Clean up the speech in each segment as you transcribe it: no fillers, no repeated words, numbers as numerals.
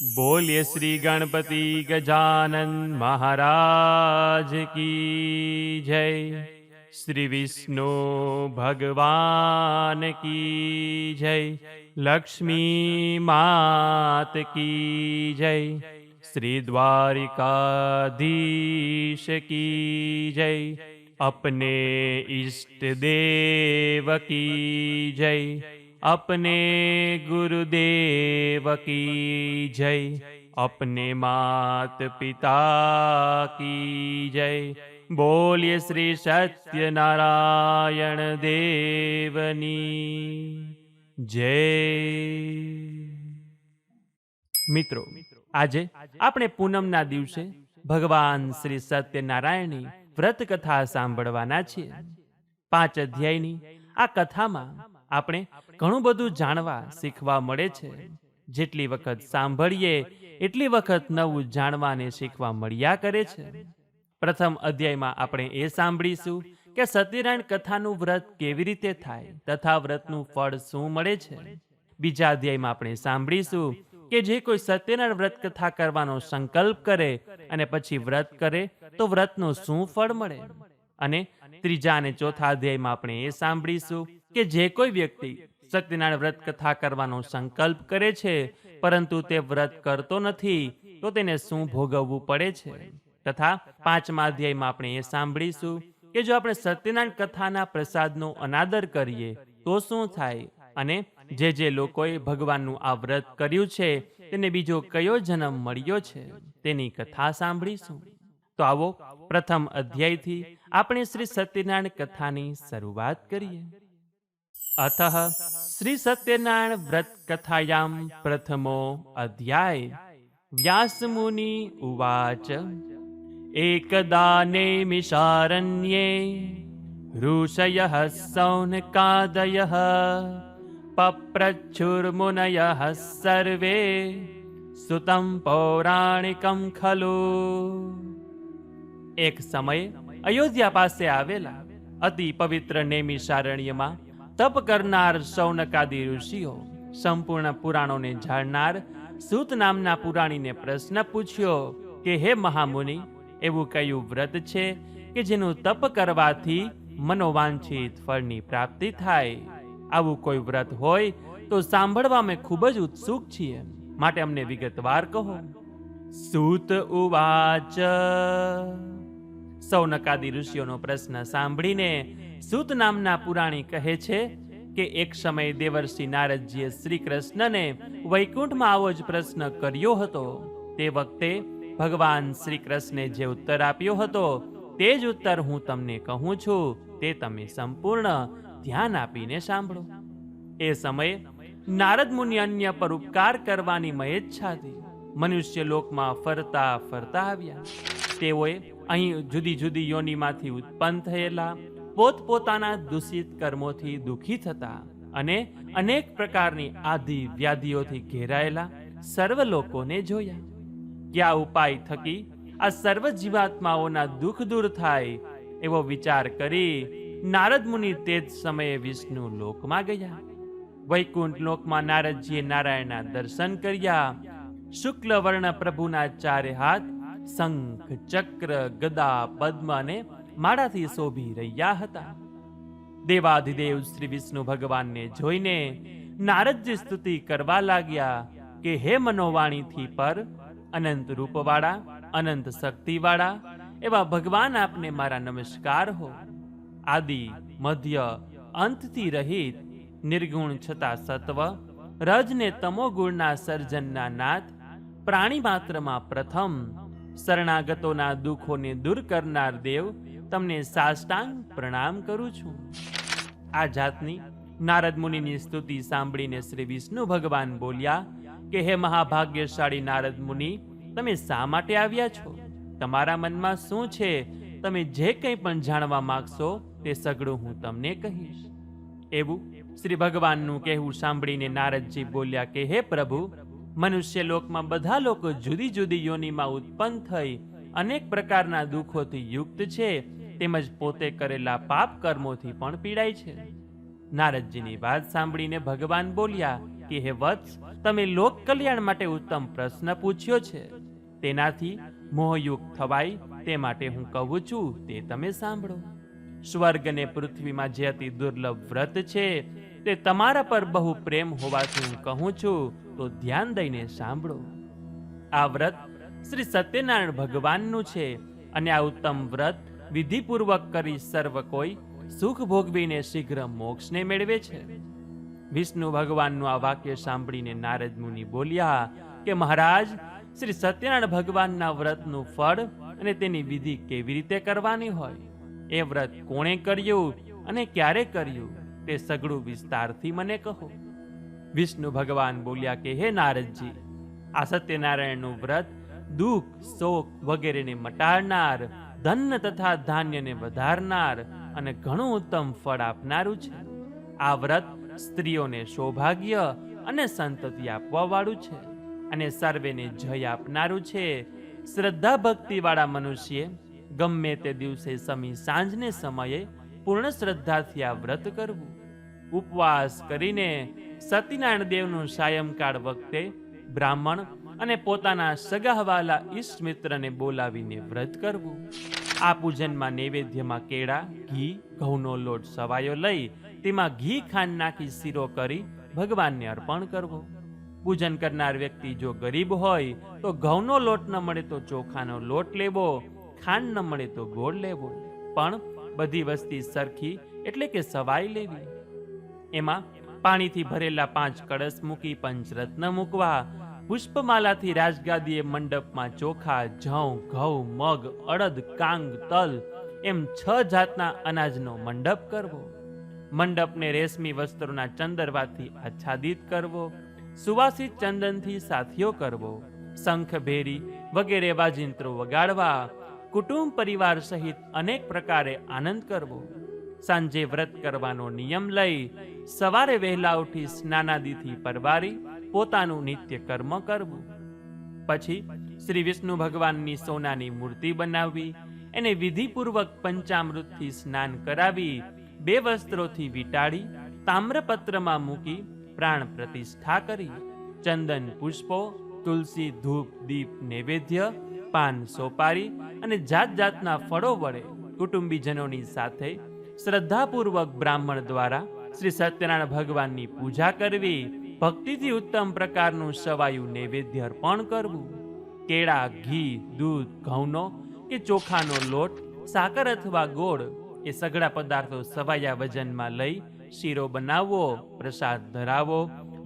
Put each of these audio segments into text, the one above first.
बोलिए श्री गणपति गजानन महाराज की जय। श्री विष्णु भगवान की जय। लक्ष्मी मात की जय। श्री द्वारिकाधीश की जय। अपने इष्ट देव की जय। अपने गुरुदेव की जय। अपने मात पिता की जय। बोलिए श्री सत्यनारायण देवनी जय। મિત્રો, આજે આપણે પૂનમના દિવસે ભગવાન શ્રી સત્યનારાયણની વ્રત કથા સાંભળવાના છીએ. 5 અધ્યાયની આ કથામાં આપણે ઘણું બધું જાણવા શીખવા મળે છે. જેટલી વખત સાંભળીએ એટલી વખત નવું જાણવા અને શીખવા મળ્યા કરે છે. પ્રથમ અધ્યાયમાં આપણે એ સાંભળીશું કે સત્યનારાયણ કથાનું વ્રત કેવી રીતે થાય તથા વ્રતનું ફળ શું મળે છે. બીજા અધ્યાયમાં આપણે સાંભળીશું કે જે કોઈ સત્યનારાયણ વ્રત કથા કરવાનો સંકલ્પ કરે અને પછી વ્રત કરે તો વ્રતનું શું ફળ મળે. અને ત્રીજા અને ચોથા અધ્યાયમાં આપણે એ સાંભળીશું કે જે કોઈ વ્યક્તિ સત્યનારાયણ વ્રત કથા કરવાનો સંકલ્પ કરે છે પરંતુ તે વ્રત કરતો નથી તો તેને શું ભોગવવું પડે છે. તથા પાંચમા અધ્યાયમાં આપણે એ સાંભળીશું કે જો આપણે સત્યનારાયણ કથાના પ્રસાદનો અનાદર કરીએ તો શું થાય અને જે લોકોએ ભગવાનનું આ વ્રત કર્યું છે તેને બીજો કયો જન્મ મળ્યો છે તેની કથા સાંભળીશું. તો આવો પ્રથમ અધ્યાયથી આપણે શ્રી સત્યનારાયણ કથાની શરૂઆત કરીએ. અતઃ શ્રી સત્યનારાયણ વ્રત કથાયામ પ્રથમો અધ્યાય. વ્યાસ મુનિ ઉવાચ. એકદા નૈમિષારણ્યે ઋષયઃ સૌનકાદયઃ પપ્રચ્છુર્મુનયઃ સર્વે સુતં પૌરાણિકં ખલુ. એક સમયે અયોધ્યા પાસે આવેલા અતિ પવિત્ર નૈમિષારણ્યમાં તપ કરનાર સૌનકાદી ઋષિઓ સંપૂર્ણ પુરાણોને જાણનાર સૂત નામના પુરાણીને પ્રશ્ન પૂછ્યો કે હે મહામુનિ, એવું કયું વ્રત છે કે જેનું તપ કરવાથી મનોવાંછિત ફળની પ્રાપ્તિ થાય? આવું કોઈ વ્રત હોય તો સાંભળવા અમે ખૂબ જ ઉત્સુક છીએ, માટે અમને વિગતવાર કહો. સૂત ઉવાચ. સૌનકાદી ઋષિઓનો પ્રશ્ન સાંભળીને સૂત નામના પુરાણી કહે છે કે એક સમયે દેવર્ષિ નારદજીએ શ્રી કૃષ્ણને વૈકુંઠમાં આવો જ પ્રશ્ન કર્યો હતો. તે વખતે ભગવાન શ્રી કૃષ્ણે જે ઉત્તર આપ્યો હતો તે જ ઉત્તર હું તમને કહું છું, તે તમે સંપૂર્ણ ધ્યાન આપીને સાંભળો. એ સમયે નારદ મુનિ અન્ય પર ઉપકાર કરવાની મહેચ્છાથી મનુષ્ય લોકમાં ફરતા ફરતા આવ્યા. તેઓએ અહીં જુદી જુદી યોનિમાંથી ઉત્પન્ન થયેલા પોતપોતાના દૂષિત કર્મોથી દુઃખી થતા અને અનેક પ્રકારની આધિ વ્યાધિઓથી ઘેરાયેલા સર્વ લોકોને જોયા. કયા ઉપાય થકી આ સર્વ જીવાત્માઓના દુઃખ દૂર થાય એવો વિચાર કરી નારદ મુનિ તે જ સમયે વિષ્ણુ લોકમાં ગયા. વૈકુંઠ લોકમાં નારદજીએ નારાયણના દર્શન કર્યા. શુક્લ વર્ણ પ્રભુના ચારે હાથ શંખ, ચક્ર, ગદા, પદ્મ અને માળાથી શોભી રહ્યા હતા. દેવાધિદેવ શ્રી વિષ્ણુ ભગવાનને જોઈને નારદજી સ્તુતિ કરવા લાગ્યા કે હે મનોવાણીથી પર, અનંત રૂપવાળા, અનંત શક્તિવાળા એવા ભગવાન આપને મારા નમસ્કાર હો. આદિ, મધ્ય, અંતથી રહિત, નિર્ગુણ છતાં સત્વ, રજ ને તમો ગુણના સર્જનના નાથ, પ્રાણી માત્રમાં પ્રથમ, શરણાગતોના દુઃખોને દૂર કરનાર દેવ, તમને સાષ્ટાંગ પ્રણામ કરું છું. આ જાતની નારદ મુનિની સ્તુતિ સાંભળીને શ્રી વિષ્ણુ ભગવાન બોલ્યા કે હે મહાભાગ્યશાળી નારદ મુનિ, તમે શા માટે આવ્યા છો? તમારા મનમાં શું છે? તમે જે કંઈ પણ જાણવા માંગશો તે સઘળું હું તમને કહીશ. એવું શ્રી ભગવાનનું કહેવું સાંભળીને નારદજી બોલ્યા કે હે પ્રભુ, મનુષ્ય લોકમાં બધા લોકો જુદી જુદી યોનિમાં ઉત્પન્ન થઈ અનેક પ્રકારના દુઃખોથી યુક્ત છે, તેમજ પોતે કરેલા પાપ કર્મોથી પણ પીડાય છે. નારદજીની વાત સાંભળીને ભગવાન બોલ્યા કે હે વત્સ, તમે લોક કલ્યાણ માટે ઉત્તમ પ્રશ્ન પૂછ્યો છે. તેનાથી મોહયુક્ત થવાય તે માટે હું કહું છું તે તમે સાંભળો. સ્વર્ગ અને પૃથ્વીમાં જે અતિ દુર્લભ વ્રત છે તે તમારા પર બહુ પ્રેમ હોવાથી હું કહું છું, તો ધ્યાન દઈને સાંભળો. આ વ્રત શ્રી સત્યનારાયણ ભગવાનનું છે અને આ ઉત્તમ વ્રત વિધિપૂર્વક કરી સર્વ કોઈ સુખ ભોગવીને શીઘ્ર મોક્ષને મેળવે છે. વિષ્ણુ ભગવાનનું આ વાક્ય સાંભળીને નારદ મુનિ બોલ્યા કે મહારાજ, શ્રી સત્યનારાયણ ભગવાનના વ્રતનું ફળ અને તેની વિધિ કેવી રીતે કરવાની હોય, એ વ્રત કોણે કર્યું અને ક્યારે કર્યું, તે સઘળું વિસ્તારથી મને કહો. વિષ્ણુ ભગવાન બોલ્યા કે હે નારદજી, આ સત્યનારાયણનું વ્રત દુઃખ શોક વગેરેને મટાડનાર, ધન તથા ધાન્યને વધારનાર અને ઘણું ઉત્તમ ફળ આપનારું છે. આ વ્રત સ્ત્રીઓને સૌભાગ્ય અને સંતતિ આપવા વાળું છે અને સર્વેને જય આપનારું છે. શ્રદ્ધા ભક્તિ વાળા મનુષ્ય ગમે તે દિવસે સમી સાંજને સમયે પૂર્ણ શ્રદ્ધાથી આ વ્રત કરવું. ઉપવાસ કરીને સત્યનારાયણ દેવનું સાયંકાળ વખતે બ્રાહ્મણ અને પોતાના સગાહવાલા ઈષ્ટ મિત્રને બોલાવીને વ્રત કરવું. આ પૂજનમાં નૈવેદ્યમાં કેળા, ઘી, ઘઉંનો લોટ સવાયો લઈ તેમાં ઘી ખાંડ નાખી શીરો કરી ભગવાનને અર્પણ કરવો. પૂજન કરનાર વ્યક્તિ જો ગરીબ હોય તો ઘઉંનો લોટ ન મળે તો ચોખાનો લોટ લેવો, ખાંડ ન મળે તો ગોળ લેવો, પણ બધી વસ્તી સરખી એટલે કે સવાઈ લેવી. એમાં પાણીથી ભરેલા 5 કળશ મૂકી પંચરત્ન મૂકવા. પુષ્પમાલાથી રાજગાદીએ મંડપમાં ચોખા, જવ, ઘઉં, મગ, અડદ, કાંગ, તલ એમ 6 જાતના અનાજનો મંડપ કરવો. મંડપને રેશમી વસ્ત્રોના ચંદરવાથી આચ્છાદિત કરવો. સુવાસિત ચંદનથી સાથીઓ કરવો. શંખ, ભેરી વગેરે વાજિંત્રો વગાડવા. કુટુંબ પરિવાર સહિત અનેક પ્રકારે આનંદ કરવો. સાંજે વ્રત કરવાનો નિયમ લઈ સવારે વહેલા ઉઠી સ્નાનાદિથી પરવારી પોતાનું નિત્ય કર્મ કરવું. પછી શ્રી વિષ્ણુ ભગવાનની સોનાની મૂર્તિ બનાવવી, એને વિધિપૂર્વક પંચામૃતથી સ્નાન કરાવી 2 વસ્ત્રોથી વીંટાળી તામ્રપત્રમાં મૂકી પ્રાણ પ્રતિષ્ઠા કરી. ચંદન, પુષ્પો, તુલસી, ધૂપ, દીપ, નૈવેદ્ય, પાન, સોપારી અને જાત જાતના ફળો વડે કુટુંબીજનોની સાથે શ્રદ્ધાપૂર્વક બ્રાહ્મણ દ્વારા શ્રી સત્યનારાયણ ભગવાનની પૂજા કરવી. ભક્તિથી ઉત્તમ પ્રકારનું સવાયું નૈવેદ્ય અર્પણ કરવું. કેળા, ઘી, દૂધ, ઘઉંનો કે ચોખાનો લોટ, સાકર અથવા ગોળ એ સઘળા પદાર્થો સવાયા વજનમાં લઈ શીરો બનાવવો, પ્રસાદ ધરાવો.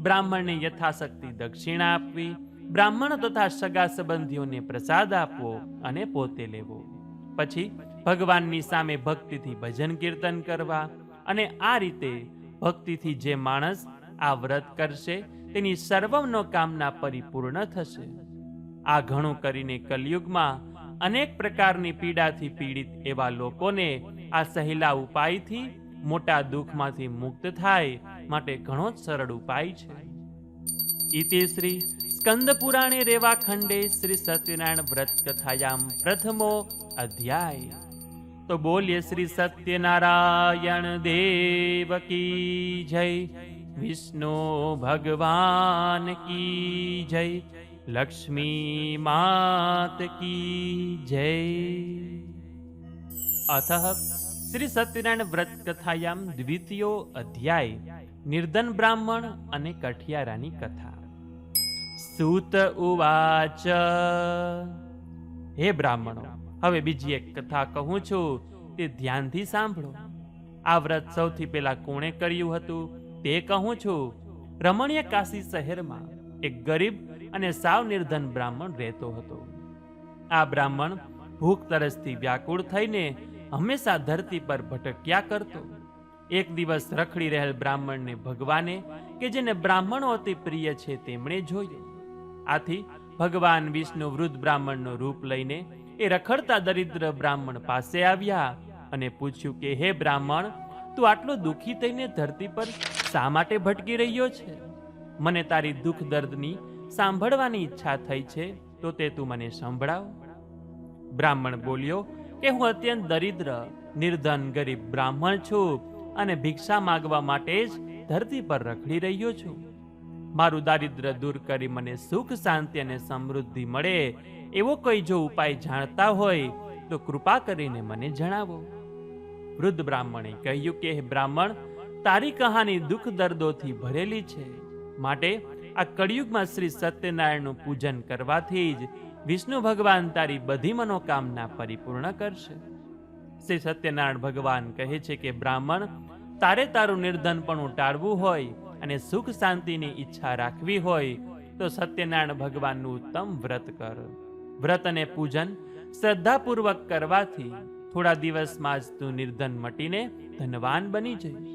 બ્રાહ્મણને યથાશક્તિ દક્ષિણા આપવી. બ્રાહ્મણ તથા સગા સંબંધીઓને પ્રસાદ આપવો અને પોતે લેવો. પછી ભગવાનની સામે ભક્તિથી ભજન કીર્તન કરવા. અને આ રીતે ભક્તિથી જે માણસ આ વ્રત કરશે તેની સર્વનો કામના પરિપૂર્ણ થશે. આ ઘણું કરીને કલયુગમાં અનેક પ્રકારની પીડાથી પીડિત એવા લોકોને આ સહેલા ઉપાયથી મોટા દુઃખમાંથી મુક્ત થાય માટે ઘણો જ સરળ ઉપાય છે. ઇતિ શ્રી સ્કંદ પુરાણે રેવા ખંડે શ્રી સત્યનારાયણ વ્રત કથાયામ પ્રથમો અધ્યાય. તો બોલીએ શ્રી સત્યનારાયણ દેવ કી જય, વિષ્ણુ ભગવાન કી જય, લક્ષ્મી માત કી જય. અથ શ્રી સત્યનારાયણ વ્રત કથાયામ દ્વિતીયો અધ્યાય. નિર્ધન બ્રાહ્મણ અને કઠિયારાની કથા. સૂત ઉવાચ. હે બ્રાહ્મણો, હવે બીજી એક કથા કહું છું, તે ધ્યાનથી સાંભળો. આ વ્રત સૌથી પહેલા કોણે કર્યું હતું તે કહું છું. રમણીય કાશી શહેરમાં એક ગરીબ અને સાવ નિર્ધન બ્રાહ્મણ રહેતો હતો. આ બ્રાહ્મણ ભૂખ તરસથી વ્યાકુળ થઈને હંમેશા ધરતી પર ભટક્યા કરતો. એક દિવસ રખડી રહેલ બ્રાહ્મણને ભગવાને, કે જેને બ્રાહ્મણો અતિ પ્રિય છે, તેમણે જોયો. આથી ભગવાન વિષ્ણુ વૃદ્ધ બ્રાહ્મણનો રૂપ લઈને એ રખડતા દરિદ્ર બ્રાહ્મણ પાસે આવ્યા અને પૂછ્યું કે હે બ્રાહ્મણ, તું આટલો દુઃખી થઈને ધરતી પર શા માટે ભટકી રહ્યો છે? મને તારી દુઃખ દર્દની સાંભળવાની ઈચ્છા થઈ છે, તો તે તું મને સંભળાવ. બ્રાહ્મણ બોલ્યો કે હું અત્યંત દરિદ્ર, નિર્ધન, ગરીબ બ્રાહ્મણ છું અને ભિક્ષા માગવા માટે જ ધરતી પર રખડી રહ્યો છું. મારું દારિદ્ર્ય દૂર કરી મને સુખ શાંતિ અને સમૃદ્ધિ મળે એવો કોઈ જો ઉપાય જાણતા હોય તો કૃપા કરીને મને જણાવો. વૃદ્ધ બ્રાહ્મણે કહ્યું કે હે બ્રાહ્મણ, તારી કહાની દુઃખ દર્દોથી ભરેલી છે, માટે આ કળિયુગમાં શ્રી સત્યનારાયણનું પૂજન કરવાથી જ વિષ્ણુ ભગવાન તારી બધી મનોકામના પરિપૂર્ણ કરશે. શ્રી સત્યનારાયણ ભગવાન કહે છે કે બ્રાહ્મણ, તારે તારું નિર્ધનપણું ટાળવું હોય અને સુખ શાંતિની ઈચ્છા રાખવી હોય તો સત્યનારાયણ ભગવાનનું ઉત્તમ વ્રત કર. વ્રત અને પૂજન શ્રદ્ધાપૂર્વક કરવાથી થોડા દિવસમાં જ તું નિર્ધન મટીને ધનવાન બની જઈશ.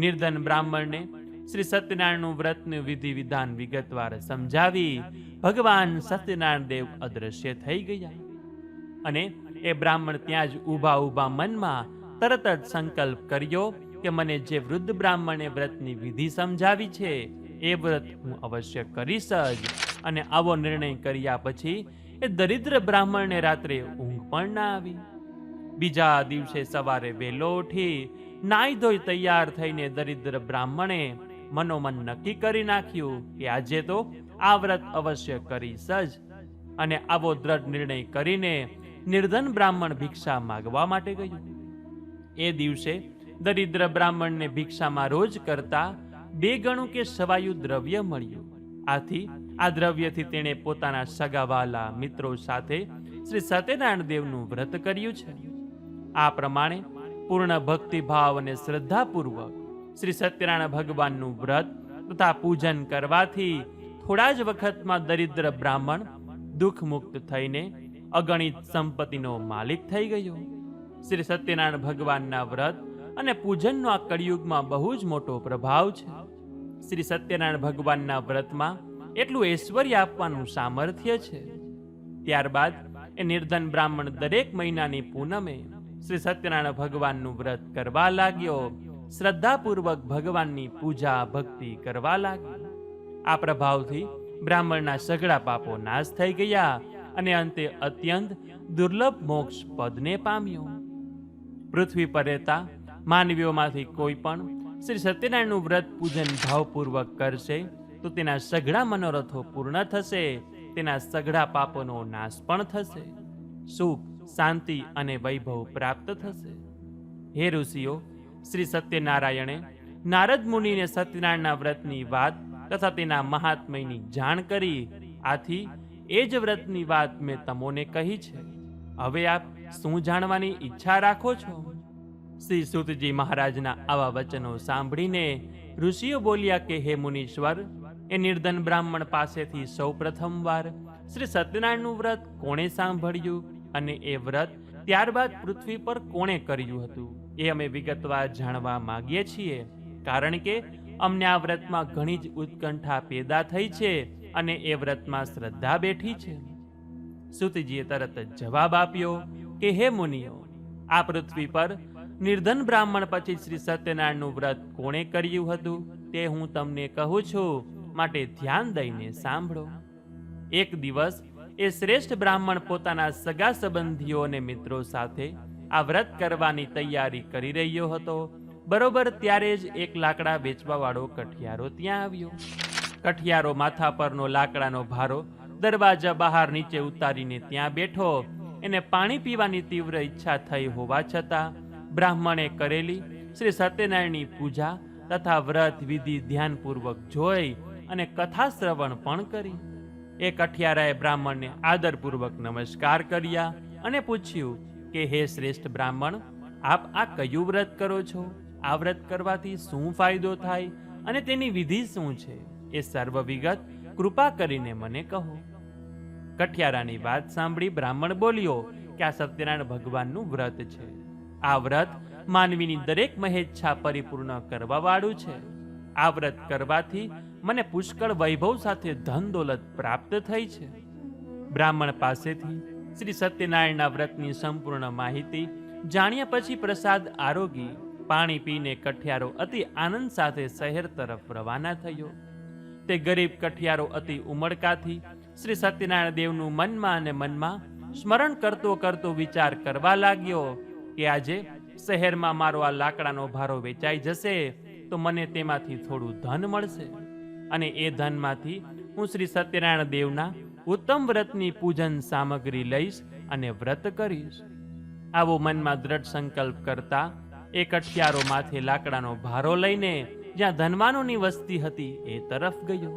નિર્ધન બ્રાહ્મણને શ્રી સત્યનારાયણનું વ્રતનું વિધિ વિધાન વિગતવાર સમજાવી ભગવાન સત્યનારાયણ દેવ અદ્રશ્ય થઈ ગયા અને એ બ્રાહ્મણ ત્યાં જ ઊભા મનમાં તરત જ સંકલ્પ કર્યો કે મને જે વૃદ્ધ બ્રાહ્મણે વ્રતની વિધિ સમજાવી છે એ વ્રત હું અવશ્ય કરીશ જ. અને આવો નિર્ણય કર્યા પછી એ દરિદ્ર બ્રાહ્મણને રાત્રે ઊંઘ પણ ના આવી. બીજા દિવસે સવારે વહેલો ઉઠી નાઈ ધોઈ તૈયાર થઈને દરિદ્ર બ્રાહ્મણે મનોમન નક્કી કરી નાખ્યું કે આજે તો આ વ્રત અવશ્ય કરીશ જ. અને આવો દ્રઢ નિર્ણય કરીને નિર્ધન બ્રાહ્મણ ભિક્ષા માગવા માટે ગયું. એ દિવસે દરિદ્ર બ્રાહ્મણને ભિક્ષામાં રોજ કરતા 2 ગણું કે સવાયું દ્રવ્ય મળ્યું. આથી આ દ્રવ્યથી તેણે પોતાના સગાવાલા મિત્રો સાથે શ્રી સત્યનારાયણ દેવનું વ્રત કર્યું છે. આ પ્રમાણે પૂર્ણ ભક્તિભાવ અને શ્રદ્ધાપૂર્વક શ્રી સત્યનારાયણ ભગવાનનું વ્રત તથા પૂજન કરવાથી થોડા જ વખતમાં દરિદ્ર બ્રાહ્મણ દુઃખ મુક્ત થઈને અગણિત સંપત્તિનો માલિક થઈ ગયો. શ્રી સત્યનારાયણ ભગવાનના વ્રત અને પૂજનનો આ કળિયુગમાં બહુ જ મોટો પ્રભાવ છે. શ્રી સત્યનારાયણ ભગવાનના વ્રતમાં એટલું ઐશ્વર્ય આપવાનું સામર્થ્ય છે. ત્યારબાદ એ નિર્ધન બ્રાહ્મણ દરેક મહિનાની પૂનમે શ્રી સત્યનારાયણ ભગવાનનું વ્રત કરવા લાગ્યો. શ્રદ્ધાપૂર્વક ભગવાનની પૂજા ભક્તિ કરવા લાગ્યો. આ પ્રભાવથી બ્રાહ્મણના સઘળા પાપો નાશ થઈ ગયા અને અંતે અત્યંત દુર્લભ મોક્ષ પદને પામ્યો. પૃથ્વી પર રહેતા માનવીઓમાંથી કોઈ પણ શ્રી સત્યનારાયણનું વ્રત પૂજન ભાવપૂર્વક કરશે તો તેના સઘળા મનોરથો પૂર્ણ થશે, તેના સઘળા પાપોનો નાશ પણ થશે, સુખ શાંતિ અને વૈભવ પ્રાપ્ત થશે. હે ઋષિઓ, શ્રી સત્યનારાયણે નારદ મુનિને સત્યનારાયણના વ્રતની વાત તથા તેના મહાત્મ્યની જાણ કરી. આથી એ જ વ્રતની વાત મેં તમોને કહી છે. હવે આપ શું જાણવાની ઈચ્છા રાખો છો? શ્રી સૂતજી મહારાજના આવા વચનો સાંભળીને ઋષિઓ બોલ્યા કે હે મુનીશ્વર, એ નિર્ધન બ્રાહ્મણ પાસેથી સૌ પ્રથમવાર શ્રી સત્યનારાયણનું વ્રત કોણે સાંભળ્યું અને એ વ્રત ત્યારબાદ પૃથ્વી પર કોણે કર્યું હતું એ અમે વિગતવાર જાણવા માંગીએ છીએ, કારણ કે અમને આ વ્રતમાં ઘણી જ ઉત્કંઠા પેદા થઈ છે અને એ વ્રતમાં શ્રદ્ધા બેઠી છે. સૂતજીએ તરત જ જવાબ આપ્યો કે હે મુનિઓ, આ પૃથ્વી પર નિર્ધન બ્રાહ્મણ પછી શ્રી સત્યનારાયણનું વ્રત કોણે કર્યું હતું તે હું તમને કહું છું, માટે ધ્યાન દઈને સાંભળો. એક દિવસ એ શ્રેષ્ઠ બ્રાહ્મણ પોતાના સગા સંબંધીઓ અને મિત્રો સાથે આ વ્રત કરવાની તૈયારી કરી રહ્યો હતો. બરોબર ત્યારે જ એક લાકડા વેચવાવાળો કઠિયારો ત્યાં આવ્યો. કઠિયારો માથા પરનો લાકડાનો ભારો દરવાજા બહાર નીચે ઉતારીને ત્યાં બેઠો. એને પાણી પીવાની તીવ્ર ઈચ્છા થઈ હોવા છતાં બ્રાહ્મણે કરેલી શ્રી સત્યનારાયણની પૂજા તથા વ્રત વિધિ ધ્યાનપૂર્વક જોઈ અને કથા શ્રવણ પણ કરી. એ કઠિયારાએ બ્રાહ્મણને આદરપૂર્વક નમસ્કાર કર્યા અને પૂછ્યું કે હે શ્રેષ્ઠ બ્રાહ્મણ, આપ આ કયું વ્રત કરો છો? આ વ્રત કરવાથી શું ફાયદો થાય અને તેની વિધિ શું છે? એ સર્વ વિગત કૃપા કરીને મને કહો. કઠિયારાની વાત સાંભળી બ્રાહ્મણ બોલ્યો કે આ સત્યનારાયણ ભગવાનનું વ્રત છે. આ વ્રત માનવીની દરેક મહેચ્છા પરિપૂર્ણ કરવા વાળું છે. આ વ્રત કરવાથી મને પુષ્કળ વૈભવ સાથે ધન દોલત પ્રાપ્ત થઈ છે. બ્રાહ્મણ પાસેથી શ્રી સત્યનારાયણના વ્રતની સંપૂર્ણ માહિતી જાણ્યા પછી પ્રસાદ આરોગી પાણી પીને કઠિયારો અતિ આનંદ સાથે શહેર તરફ રવાના થયો. તે ગરીબ કઠિયારો અતિ ઉમળકાથી શ્રી સત્યનારાયણ દેવનું મનમાં અને મનમાં સ્મરણ કરતો કરતો વિચાર કરવા લાગ્યો કે આજે શહેરમાં મારો આ લાકડાનો ભારો વેચાઈ જશે તો મને તેમાંથી થોડું ધન મળશે. અને એ ધનમાંથી હું શ્રી સત્યનારાયણ દેવના ઉત્તમ વ્રતની પૂજન સામગ્રી લઈશ અને વ્રત કરીશ. આવો મનમાં દ્રઢ સંકલ્પ કરતા એ કઠિયારો માથે લાકડાનો ભારો લઈને જ્યાં ધનવાનોની વસ્તી હતી એ તરફ ગયો.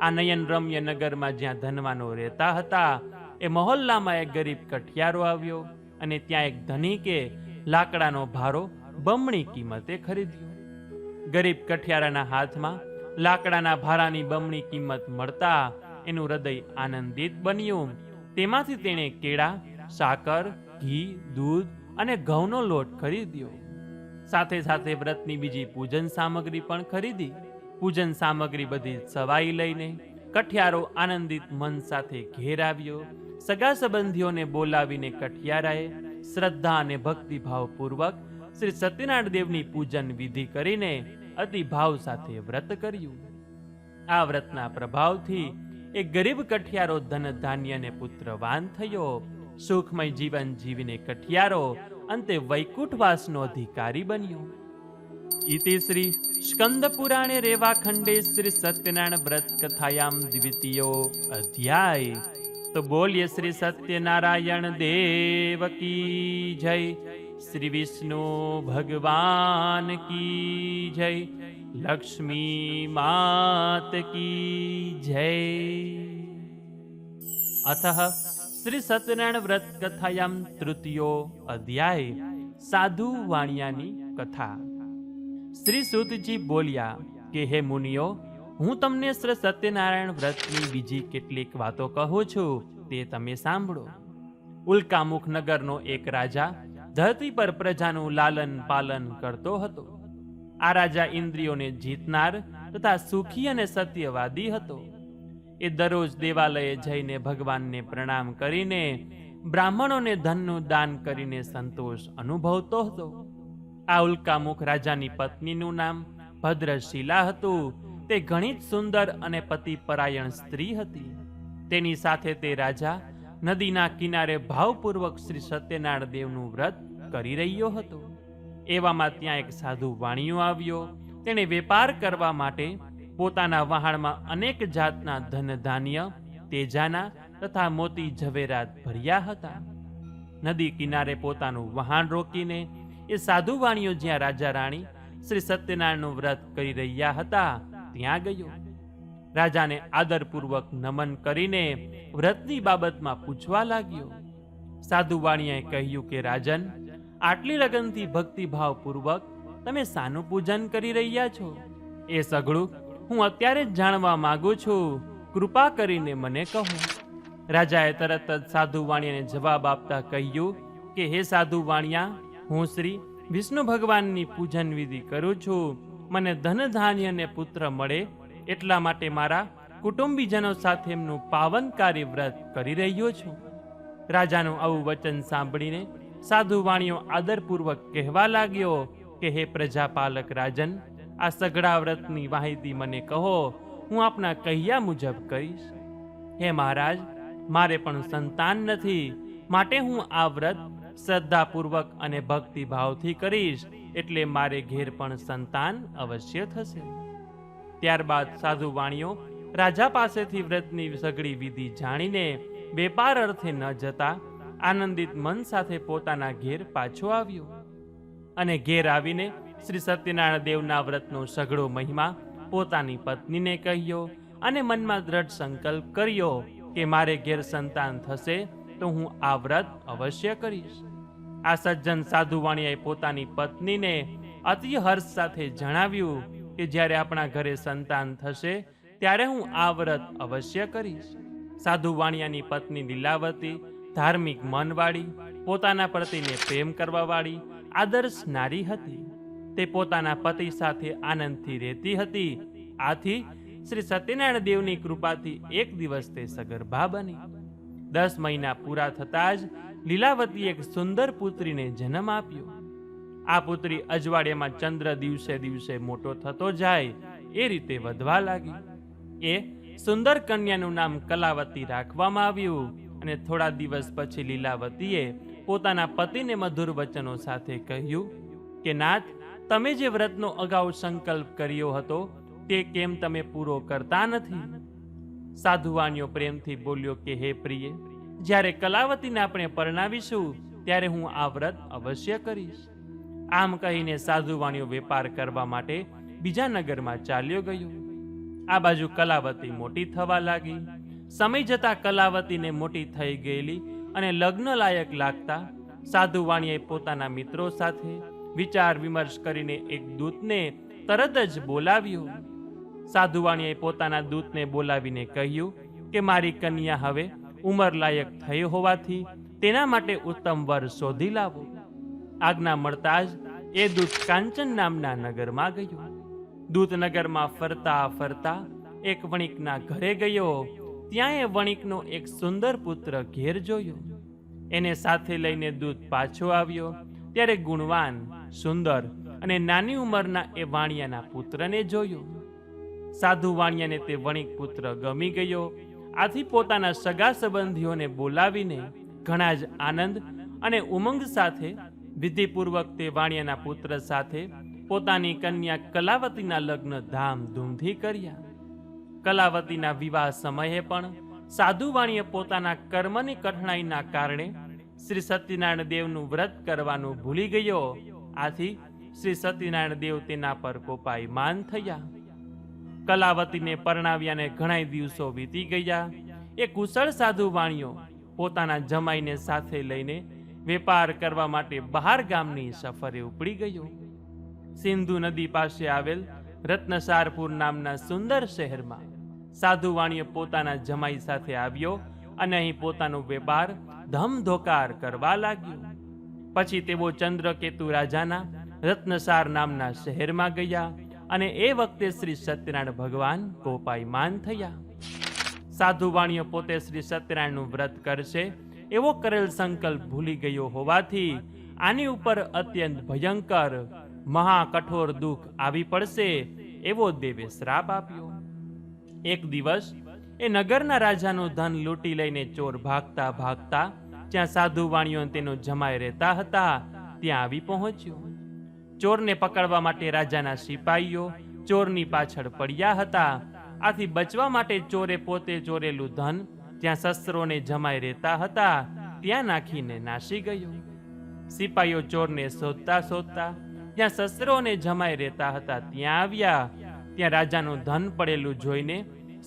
આ નયન રમ્ય નગરમાં જ્યાં ધનવાનો રહેતા હતા એ મહોલ્લામાં એક ગરીબ કઠિયારો આવ્યો અને ત્યાં એક ધનિકે લાકડાનો ભારો બમણી કિંમતે ખરીદ્યો. ગરીબ કઠિયારાના હાથમાં લાકડાના ભારાની બમણી કિંમત મળતા એનું હૃદય આનંદિત બન્યું. તેમાંથી તેણે કેળા, સાકર, ઘી, દૂધ અને ઘઉંનો લોટ ખરીદ્યો. સાથે સાથે વ્રતની બીજી પૂજન સામગ્રી પણ ખરીદી. પૂજન સામગ્રી બધી સવાઈ લઈને કઠિયારો આનંદિત મન સાથે ઘેર આવ્યો. સગા સંબંધીઓને બોલાવીને કઠિયારાએ શ્રદ્ધા અને ભક્તિભાવપૂર્વક શ્રી સત્યનારાયણ દેવની પૂજન વિધિ કરીને અતિ ભાવ સાથે વ્રત કર્યું. આ વ્રતના પ્રભાવથી એક ગરીબ કઠિયારો ધન ધાન્ય અને પુત્રવાન થયો. સુખમય જીવન જીવીને કઠિયારો અંતે વૈકુંઠવાસનો અધિકારી બન્યો. ઇતિ શ્રી સ્કંદ પુરાણે રેવાખંડે શ્રી સત્યનારાયણ વ્રત કથાયામ દ્વિતીયો અધ્યાય. તો બોલીએ શ્રી સત્યનારાયણ દેવ કી જય, શ્રી વિષ્ણુ ભગવાન કી જય, લક્ષ્મી માત કી જય. અતઃ શ્રી સત્યનારાયણ વ્રત કથાયામ તૃતીયો અધ્યાય. સાધુ વાણિયાની કથા. શ્રી સૂતજી બોલ્યા કે હે મુનિઓ, હું તમને શ્રી સત્યનારાયણ વ્રતની બીજી કેટલીક વાતો કહું છું, તે તમે સાંભળો. ઉલ્કામુખ નગરનો એક રાજા ધરતી પર પ્રજાનું લાલન પાલન કરતો હતો. આ રાજા ઇન્દ્રિયોને જીતનાર તથા સુખી અને સત્યવાદી હતો. એ દરરોજ દેવાલયે જઈને ભગવાનને પ્રણામ કરીને બ્રાહ્મણોને ધનનું દાન કરીને સંતોષ અનુભવતો હતો. આ ઉલ્કામુખ રાજાની પત્નીનું નામ ભદ્રશીલા હતું. તે ઘણી જ સુંદર અને પતિપરાયણ સ્ત્રી હતી. તેની સાથે તે રાજા નદીના કિનારે ભાવપૂર્વક શ્રી સત્યનારાયણ દેવનું વ્રત કરી રહ્યો હતો. એવામાં ત્યાં એક સાધુ વાણિયો આવ્યો. તેણે વેપાર કરવા માટે પોતાના વહાણમાં અનેક જાતના ધન ધાન્ય, તેજાના તથા મોતી ઝવેરાત ભર્યા હતા. નદી કિનારે પોતાનું વહાણ રોકીને એ સાધુ વાણિયો જ્યાં રાજા રાણી શ્રી સત્યનારાયણનું વ્રત કરી રહ્યા હતા ત્યાં ગયો. રાજાને આદરપૂર્વક નમન કરીને વ્રતની બાબતમાં પૂછવા લાગ્યો. સાધુ વાણિયાએ કહ્યું કે રાજન, આટલી લગનથી ભક્તિભાવપૂર્વક તમે શાનું પૂજન કરી રહ્યા છો એ સઘળું હું અત્યારે જ જાણવા માંગુ છું. કૃપા કરીને મને કહો. રાજાએ તરત જ સાધુ વાણિયાને જવાબ આપતા કહ્યું કે હે સાધુ વાણિયા, હું શ્રી વિષ્ણુ ભગવાનની પૂજન વિધિ કરું છું. મને ધન ધાન્ય અને પુત્ર મળે એટલા માટે મારા કુટુંબીજનો સાથે એમનું પાવનકારી વ્રત કરી રહ્યો છું. રાજાનું આવું વચન સાંભળીને સાધુ વાણિયો આદરપૂર્વક કહેવા લાગ્યો કે હે પ્રજાપાલક રાજન, આ સઘળા વ્રતની માહિતી મને કહો, હું આપના કહ્યા મુજબ કરીશ. હે મહારાજ, મારે પણ સંતાન નથી, માટે હું આ વ્રત શ્રદ્ધાપૂર્વક અને ભક્તિભાવથી કરીશ, એટલે મારે ઘેર પણ સંતાન અવશ્ય થશે. ત્યારબાદ સાધુ વાણિયો રાજા પાસેથી વ્રતની સઘળી વિધિ જાણીને વેપાર અર્થે ન જતા આનંદિત મન સાથે પોતાના ઘેર પાછો આવ્યો. અને ઘેર આવીને શ્રી સત્યનારાયણ દેવના વ્રતનો સઘળો મહિમા પોતાની પત્નીને કહ્યો અને મનમાં દ્રઢ સંકલ્પ કર્યો કે મારે ઘેર સંતાન થશે તો હું આ વ્રત અવશ્ય કરીશ. આ સજ્જન સાધુ વાણિયાએ પોતાની પત્નીને અતિ હર્ષ સાથે જણાવ્યું કે જ્યારે આપણા ઘરે સંતાન થશે ત્યારે હું આ વ્રત અવશ્ય કરીશ. સાધુ વાણિયાની પત્ની લીલાવતી ધાર્મિક મનવાળી, પોતાના પતિને પ્રેમ કરવાવાળી આદર્શ નારી હતી. તે પોતાના પતિ સાથે આનંદથી રહેતી હતી. આથી શ્રી સત્યનારાયણ દેવની કૃપાથી એક દિવસ તે સગર્ભા બની. 10 મહિના પૂરા થતાં જ લીલાવતી એક સુંદર પુત્રીને જન્મ આપ્યો. આ પુત્રી અજવાળિયામાં ચંદ્ર દિવસે દિવસે મોટો થતો જાય એ રીતે વધવા લાગી. એ સુંદર કન્યાનું નામ કલાવતી રાખવામાં આવ્યું અને થોડા દિવસ પછી લીલાવતીએ પોતાના પતિને મધુર વચનો સાથે કહ્યું કે નાથ, તમે જે વ્રતનો અગાઉ સંકલ્પ કર્યો હતો તે કેમ તમે પૂરો કરતા નથી? સાધુવાણીઓ પ્રેમથી બોલ્યો કે હે પ્રિય, જ્યારે કલાવતીને આપણે પરણાવીશું ત્યારે હું આ વ્રત અવશ્ય કરીશ. આમ કહીને સાધુવાણીઓ વેપાર કરવા માટે બીજા નગરમાં ચાલ્યો ગયો. આ બાજુ કલાવતી મોટી થવા લાગી. સમય જતા કલાવતીને મોટી થઈ ગયેલી અને લગ્ન લાયક લાગતા સાધુવાણીએ પોતાના મિત્રો સાથે વિચાર વિમર્શ કરીને એક દૂતને તરત જ બોલાવ્યો. સાધુવાણીએ પોતાના દૂતને બોલાવીને કહ્યું કે મારી કન્યા હવે ઉંમર લાયક થઈ હોવાથી તેના માટે ઉત્તમ વર શોધી લાવો. આજ્ઞા મળતા જ એ દૂત કાંચન નામના નગરમાં ગયો. દૂત નગરમાં ફરતા ફરતા એક વણિકના ઘરે ગયો. ત્યાં એ વણિકનો એક સુંદર પુત્ર ઘેર જોયો. એને સાથે લઈને દૂત પાછો આવ્યો ત્યારે ગુણવાન, સુંદર અને નાની ઉંમરના એ વાણિયાના પુત્રને જોયો. સાધુ વાણિયાને તે વણિક પુત્ર ગમી ગયો. આથી પોતાના સગા સંબંધીઓને બોલાવીને ઘણા જ આનંદ અને ઉમંગ સાથે વિધિપૂર્વક તે વાણિયાના પુત્ર સાથે પોતાની કન્યા કલાવતીના લગ્ન ધામધૂમથી કર્યા. કલાવતીના વિવાહ સમયે પણ સાધુ વાણીએ પોતાના કર્મની કઠણાઈના કારણે શ્રી સત્યનારાયણ દેવનું વ્રત કરવાનું ભૂલી ગયો. આથી શ્રી સત્યનારાયણ દેવ તેના પર કોપાયમાન થયા. કલાવતીને પરણાવ્યાને ઘણા દિવસો વીતી ગયા. એ કુશળ સાધુ વાણીઓ પોતાના જમાઈને સાથે લઈને વેપાર કરવા માટે બહાર ગામની સફરે ઉપડી ગયો. સિંધુ નદી પાસે આવેલ રત્નસારપુર નામના સુંદર શહેરમાં સાધુ વાણીએ પોતાના જમાઈ સાથે આવ્યો અને અહીં પોતાનો વેપાર ધમધોકાર કરવા લાગ્યો. પછી તેઓ ચંદ્રકેતુ રાજાના રત્નસાર નામના શહેરમાં ગયા અને એ વખતે શ્રી સત્યનારાયણ ભગવાન કોપાયમાન થયા. સાધુ વાણીઓ પોતે શ્રી સત્યનારાયણનું વ્રત કરશે એવો કરેલ સંકલ્પ ભૂલી ગયો હોવાથી આની ઉપર અત્યંત ભયંકર મહાકઠોર દુઃખ આવી પડશે એવો દેવે શ્રાપ આપ્યો. એક દિવસ એ નગરના રાજાનું ધન લૂંટી લઈને ચોર ભાગતા ભાગતા જ્યાં સાધુ વાણીઓ તેનો જમાઈ રહેતા હતા ત્યાં આવી પહોંચ્યો. ચોરને પકડવા માટે રાજાના સિપાહીઓ ચોરની પાછળ પડ્યા હતા. આથી બચવા માટે ચોરે પોતે ચોરેલું ધન જ્યાં શસ્ત્રોને જમાઈ રહેતા હતા ત્યાં નાખીને નાસી ગયો. સિપાહીઓ ચોરને શોધતા શોધતા જ્યાં શસ્ત્રોને જમાઈ રહેતા હતા ત્યાં આવ્યા. ત્યાં રાજાનું ધન પડેલું જોઈને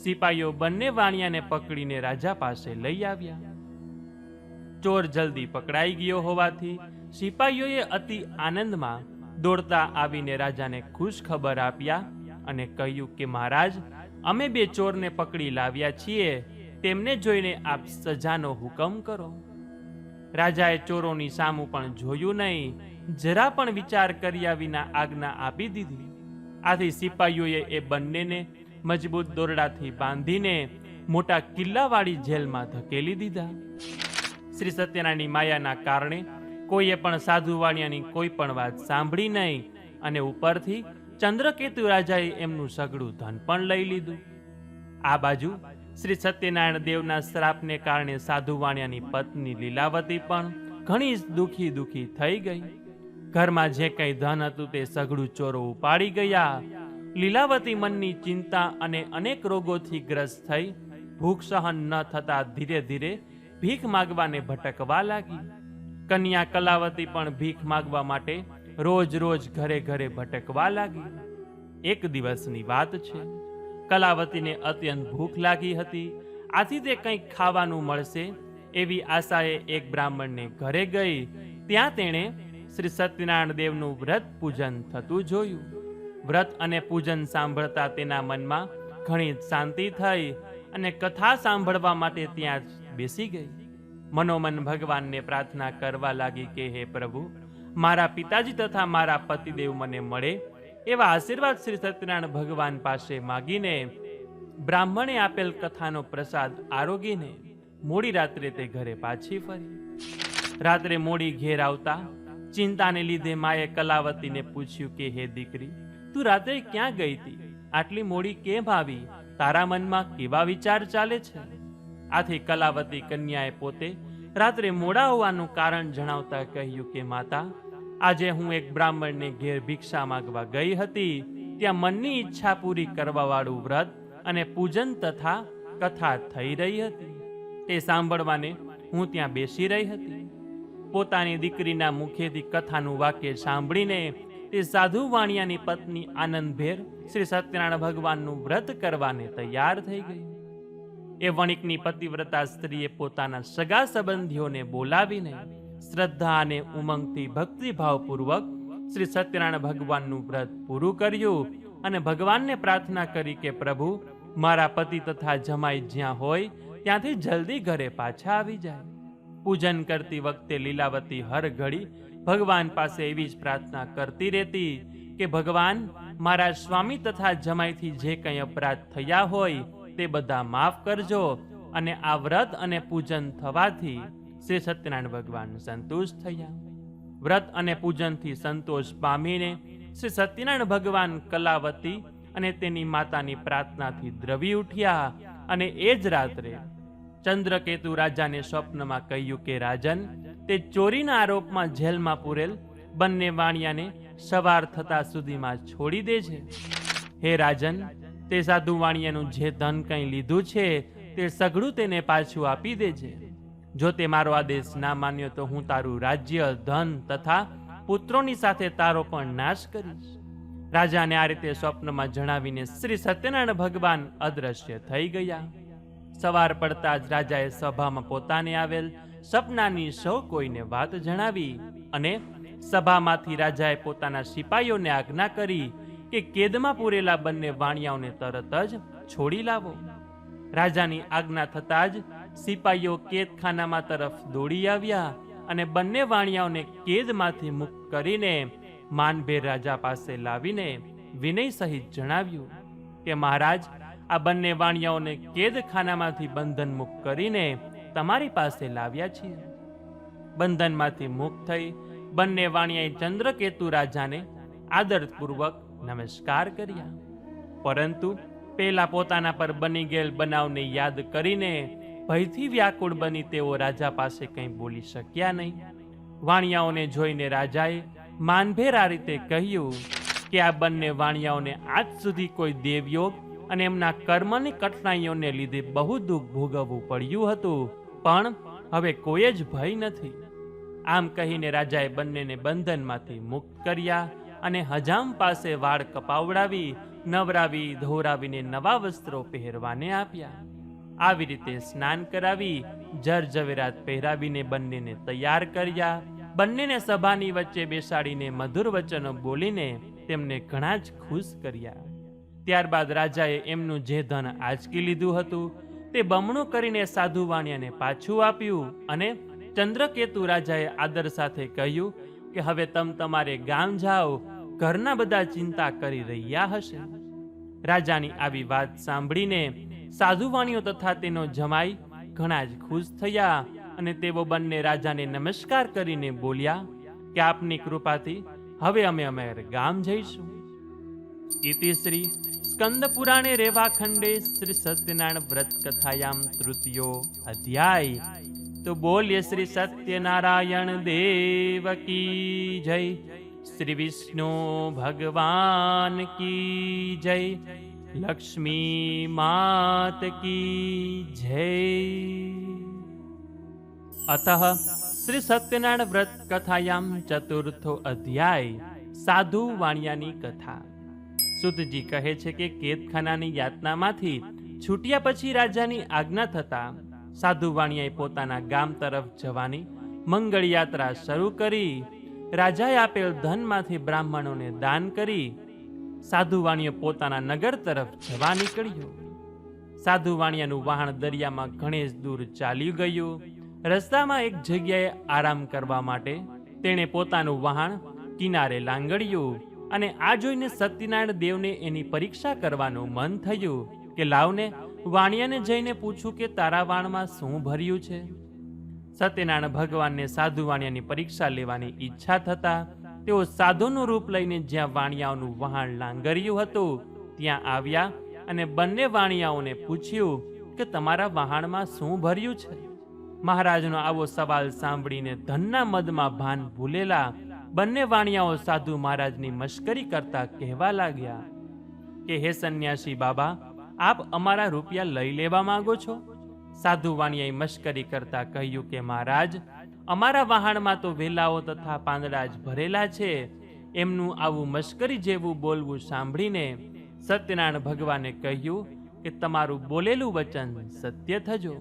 સિપાહીઓ બંને વાણિયાને પકડીને રાજા પાસે લઈ આવ્યા. ચોર જલ્દી પકડાઈ ગયો હોવાથી સિપાહીઓએ અતિ આનંદમાં દોડતા આવીને રાજાને ખુશ ખબર આપ્યા અને કહ્યું કે મહારાજ, અમે બે ચોરને પકડી લાવ્યા છીએ, તેમને જોઈને આપ સજાનો હુકમ કરો. રાજાએ ચોરોની સામું પણ જોયું નહીં, જરા પણ વિચાર કર્યા વિના આજ્ઞા આપી દીધી. આથી સિપાહીઓએ એ બંનેને મજબૂત દોરડાથી બાંધીને મોટા કિલ્લાવાળી જેલમાં ધકેલી દીધા. શ્રી સત્યનારાયણની માયાના કારણે કોઈએ પણ સાધુ વાણિયાની કોઈ પણ વાત સાંભળી નહીં અને ઉપરથી ચંદ્રકેતુ રાજાએ એમનું સગળું ધન પણ લઈ લીધું. આ બાજુ શ્રી સત્યનારાયણ દેવના શ્રાપને કારણે સાધુ વાણિયાની પત્ની લીલાવતી પણ ઘણી દુખી થઈ ગઈ. ઘરમાં જે કંઈ ધન હતું તે સઘળું ચોરો ઉપાડી ગયા. લીલાવતી મનની ચિંતા અને અનેક રોગોથી ગ્રસ્ત થઈ ભૂખ સહન ન થતા ધીરે ધીરે ભીખ માગવાને ભટકવા લાગી. કન્યા કલાવતી પણ ભીખ માગવા માટે રોજ રોજ ઘરે ઘરે ભટકવા લાગી. એક દિવસની વાત છે. કલાવતીને અત્યંત ભૂખ લાગી હતી. આથી તે કંઈક ખાવાનું મળશે એવી આશાએ એક બ્રાહ્મણને ઘરે ગઈ. ત્યાં તેણે શ્રી સત્યનારાયણ દેવનું વ્રત પૂજન થતું જોયું. વ્રત અને પૂજન સાંભળતા તેના મનમાં ઘણી શાંતિ થઈ અને કથા સાંભળવા માટે ત્યાં જ બેસી ગઈ. મનોમન ભગવાનને પ્રાર્થના કરવા લાગી કે હે પ્રભુ, મારા પિતાજી તથા મારા પતિદેવ મને મળે એવા આશીર્વાદ શ્રી સત્યનારાયણ ભગવાન પાસે માગીને બ્રાહ્મણે આપેલ કથાનો પ્રસાદ આરોગીને મોડી રાત્રે તે ઘરે પાછી ફરી. રાત્રે મોડી ઘેર આવતા ચિંતાને લીધે માએ કલાવતીને પૂછ્યું કે હે દીકરી, તું રાત્રે ક્યાં ગઈ હતી? આટલી મોડી કેમ આવી? તારા મનમાં કેવા વિચાર ચાલે છે? આથી કલાવતી કન્યાએ પોતે રાત્રે મોડા હોવાનું કારણ જણાવતા કહ્યું કે માતા, આજે હું એક બ્રાહ્મણને ઘેર ભિક્ષા માંગવા ગઈ હતી. ત્યાં મનની ઈચ્છા પૂરી કરવાવાળું વ્રત અને પૂજન તથા કથા થઈ રહી હતી. તે સાંભળવાને હું ત્યાં બેસી રહી હતી. પોતાની દીકરીના મુખેથી કથાનું વાક્ય સાંભળીને તે સાધુ વાણિયાની પત્ની આનંદભેર શ્રી સત્યનારાયણ ભગવાનનું વ્રત કરવાને તૈયાર થઈ ગઈ. એ વણિકની પતિવ્રતા સ્ત્રીએ પોતાના સગા સંબંધીઓને બોલાવીને શ્રદ્ધા અને ઉમંગથી ભક્તિભાવપૂર્વક શ્રી સત્યનારાયણ ભગવાનનું વ્રત પૂરું કર્યું અને ભગવાનને પ્રાર્થના કરી કે પ્રભુ, મારા પતિ તથા જમાઈ જ્યાં હોય ત્યાંથી જલ્દી ઘરે પાછા આવી જાય. પૂજન કરતી વખતે લીલાવતી હર ઘડી ભગવાન પાસે એવી જ પ્રાર્થના કરતી રહેતી કે ભગવાન, મારા સ્વામી તથા જમાઈથી જે કંઈ અપરાધ થયા હોય તે બધા માફ કરજો. અને આ વ્રત અને પૂજન થવાથી શ્રી સત્યનારાયણ ભગવાન સંતુષ્ટ થયા. વ્રત અને પૂજનથી સંતોષ પામીને શ્રી સત્યનારાયણ ભગવાન કલાવતી અને તેની માતાની પ્રાર્થનાથી દ્રવી ઉઠ્યા અને એ જ રાત્રે ચંદ્રકેતુ રાજાને સ્વપ્નમાં કહ્યું કે રાજન, તે ચોરીના આરોપમાં જેલમાં પૂરેલ બંને વાણિયાને સવાર થતા સુધીમાં છોડી દે છે. હે રાજન, તે સાધુ વાણિયાનું જે ધન કંઈ લીધું છે તે સઘળું તેને પાછું આપી દેજે. જો તે મારો આદેશ ના માન્યો તો હું તારું રાજ્ય, ધન તથા પુત્રોની સાથે તારો પણ નાશ કરીશ. રાજાને આ રીતે સ્વપ્નમાં જણાવીને શ્રી સત્યનારાયણ ભગવાન અદ્રશ્ય થઈ ગયા. સવાર પડતા જ રાજાએ સભામાં પોતાને આવેલ સપનાની સૌ કોઈને વાત જણાવી અને સભામાંથી રાજાએ પોતાના સિપાહીઓને આજ્ઞા કરી કે કેદમાં પૂરેલા બંને વાણિયાઓને તરત જ છોડી લાવો. રાજાની આજ્ઞા થતાં જ સિપાહીઓ કેદખાનામાં તરફ દોડી આવ્યા અને બંને વાણિયાઓને કેદમાંથી મુક્ત કરીને માનભેર રાજા પાસે લાવીને વિનય સહિત જણાવ્યું કે મહારાજ, આ બંને વાણિયાઓને કેદખાનામાંથી બંધન મુક્ત કરીને તમારી પાસે લાવ્યા છીએ. બંધનમાંથી મુક્ત થઈ બંને વાણિયાએ ચંદ્રકેતુ રાજાને આદરપૂર્વક નમસ્કાર કર્યા. પરંતુ પેલા પોતાના પર બની ગયેલ બનાવને યાદ કરીને ભયથી વ્યાકુળ બની તેઓ રાજા પાસે કંઈ બોલી શક્યા નહીં. વાણિયાઓને જોઈને રાજાએ માનભેર આ રીતે કહ્યું કે આ બંને વાણિયાઓને આજ સુધી કોઈ દેવયોગ અને એમના કર્મની કઠણાઈઓને લીધે બહુ દુઃખ ભોગવવું પડ્યું હતું, પણ હવે કોઈ જ ભય નથી. આમ કહીને રાજાએ બંનેને બંધનમાંથી મુક્ત કર્યા અને હજામ પાસે વાળ કપાવડાવી, નવરાવી, ધોરાવીને નવા વસ્ત્રો પહેરવાને આપ્યા. આવી રીતે સ્નાન કરાવી, જર ઝવેરાત પહેરાવીને બંનેને તૈયાર કર્યા. બંનેને સભાની વચ્ચે બેસાડીને મધુર વચનો બોલીને તેમને ઘણા જ ખુશ કર્યા. ત્યારબાદ રાજાએ એમનું જે ધન આંચકી લીધું હતું તે બમણું કરીને સાધુ વાણિયાને પાછું આપ્યું અને ચંદ્રકેતુ રાજાએ આદર સાથે કહ્યું કે હવે તમારે ગામ જાઓ, ઘરના બધા ચિંતા કરી રહ્યા હશે. રાજાની આવી વાત સાંભળીને સાધુ વાણિયો તથા તેનો જમાઈ ઘણા જ ખુશ થયા અને તેઓ બંને રાજાને નમસ્કાર કરીને બોલ્યા કે આપની કૃપાથી હવે અમે અમારા ગામ જઈશું. ઇતિ શ્રી સ્કંદ પુરાણે રેવાખંડે શ્રી સત્યનારાયણ વ્રત કથાયામ તૃતીયો અધ્યાય. તો બોલીએ શ્રી સત્યનારાયણ દેવ કી જય, શ્રી વિષ્ણુ ભગવાન કી જય, લક્ષ્મી માત કી જય. અતઃ શ્રી સત્યનારાયણ વ્રત કથાયામ ચતુર્થો અધ્યાય. સાધુ વાણિયાની કથા. સુતજી કહે છે કે કેદખાનાની યાતનામાંથી છૂટ્યા પછી રાજાની આજ્ઞા થતા સાધુ વાણિયાએ પોતાના ગામ તરફ જવાની મંગળ યાત્રા શરૂ કરી. રાજાએ આપેલ ધનમાંથી બ્રાહ્મણોને દાન કરી સાધુ વાણિયો પોતાના નગર તરફ જવા નીકળ્યો. સાધુ વાણિયાનું વહાણ દરિયામાં ઘણેજ દૂર ચાલ્યું ગયું. રસ્તામાં એક જગ્યાએ આરામ કરવા માટે તેણે પોતાનું વહાણ કિનારે લાંગડ્યું અને આ જોઈને સત્યનારાયણ દેવને એની પરીક્ષા કરવાનું મન થયું કે લાવને વાણિયાને જઈને પૂછું કે તારા વાણમાં શું ભર્યું છે. સત્યનારાયણ ભગવાનને સાધુ વાણિયાની પરીક્ષા લેવાની ઈચ્છા થતા તેઓ સાધુનું રૂપ લઈને જ્યાં વાણિયાઓનું વહાણ લાંગર્યું હતું ત્યાં આવ્યા અને બંને વાણિયાઓને પૂછ્યું કે તમારા વહાણમાં શું ભર્યું છે. મહારાજનો આવો સવાલ સાંભળીને ધનના મદમાં ભાન ભૂલેલા બંને વાણિયાઓ સાધુ મહારાજની મશ્કરી કરતા કહેવા લાગ્યા કે હે સંન્યાસી બાબા, આપ અમારા રૂપિયા લઈ લેવા માંગો છો? સાધુ વાણિયાએ મશ્કરી કરતા કહ્યું કે મહારાજ, અમારા વહાણમાં તો વેલાઓ તથા પાંદડા જ ભરેલા છે. એમનું આવું મશ્કરી જેવું બોલવું સાંભળીને સત્યનારાયણ ભગવાને કહ્યું કે તમારું બોલેલું વચન સત્ય થજો.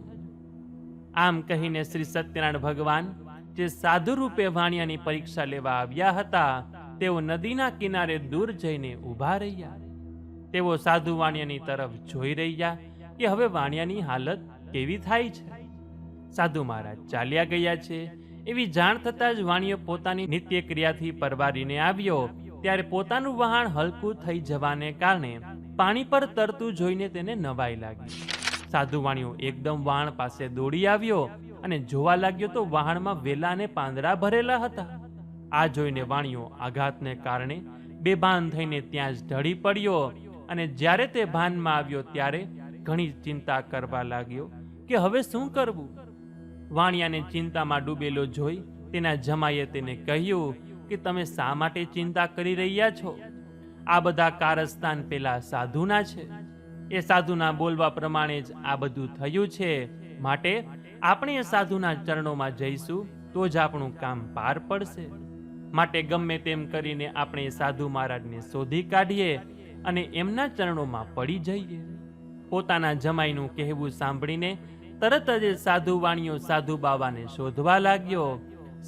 આમ કહીને શ્રી સત્યનારાયણ ભગવાન, જે સાધુ રૂપે વાણિયાની પરીક્ષા લેવા આવ્યા હતા, તેઓ નદીના કિનારે દૂર જઈને ઊભા રહ્યા. તેઓ સાધુ વાણિયાની તરફ જોઈ રહ્યા કે હવે વાણિયાની હાલત કેવી થાય છે. સાધુ મહારાજ ચાલ્યા ગયા છે એવી જાણ થતાં જ વાણિયો પોતાની નિત્ય ક્રિયાથી પરવારીને આવ્યો. ત્યારે પોતાનું વહાણ હલકું થઈ જવાને કારણે પાણી પર તરતું જોઈને તેને નવાઈ લાગી. સાધુ વાણિયો એકદમ વહાણ પાસે દોડી આવ્યો અને જોવા લાગ્યો તો વહાણમાં વેલા અને પાંદડા ભરેલા હતા. આ જોઈને વાણિયો આઘાતને કારણે બેભાન થઈને ત્યાં જ ઢળી પડ્યો અને જ્યારે તે ભાનમાં આવ્યો ત્યારે ઘણી ચિંતા કરવા લાગ્યો કે હવે શું કરવું. વાણિયાને ચિંતામાં ડૂબેલો જોઈ તેના જમાઈએ તેને કહ્યું કે તમે શા માટે ચિંતા કરી રહ્યા છો? આ બધા કારસ્તાન પેલા સાધુના છે. એ સાધુના બોલવા પ્રમાણે જ આ બધું થયું છે. માટે આપણે એ સાધુના ચરણોમાં જઈશું તો જ આપણું કામ પાર પડશે. માટે ગમે તેમ કરીને આપણે સાધુ મહારાજને શોધી કાઢીએ અને એમના ચરણોમાં પડી જઈએ. પોતાના જમાઈનું કહેવું સાંભળીને તરત જ સાધુ વાણિયો સાધુ બાવાને શોધવા લાગ્યો.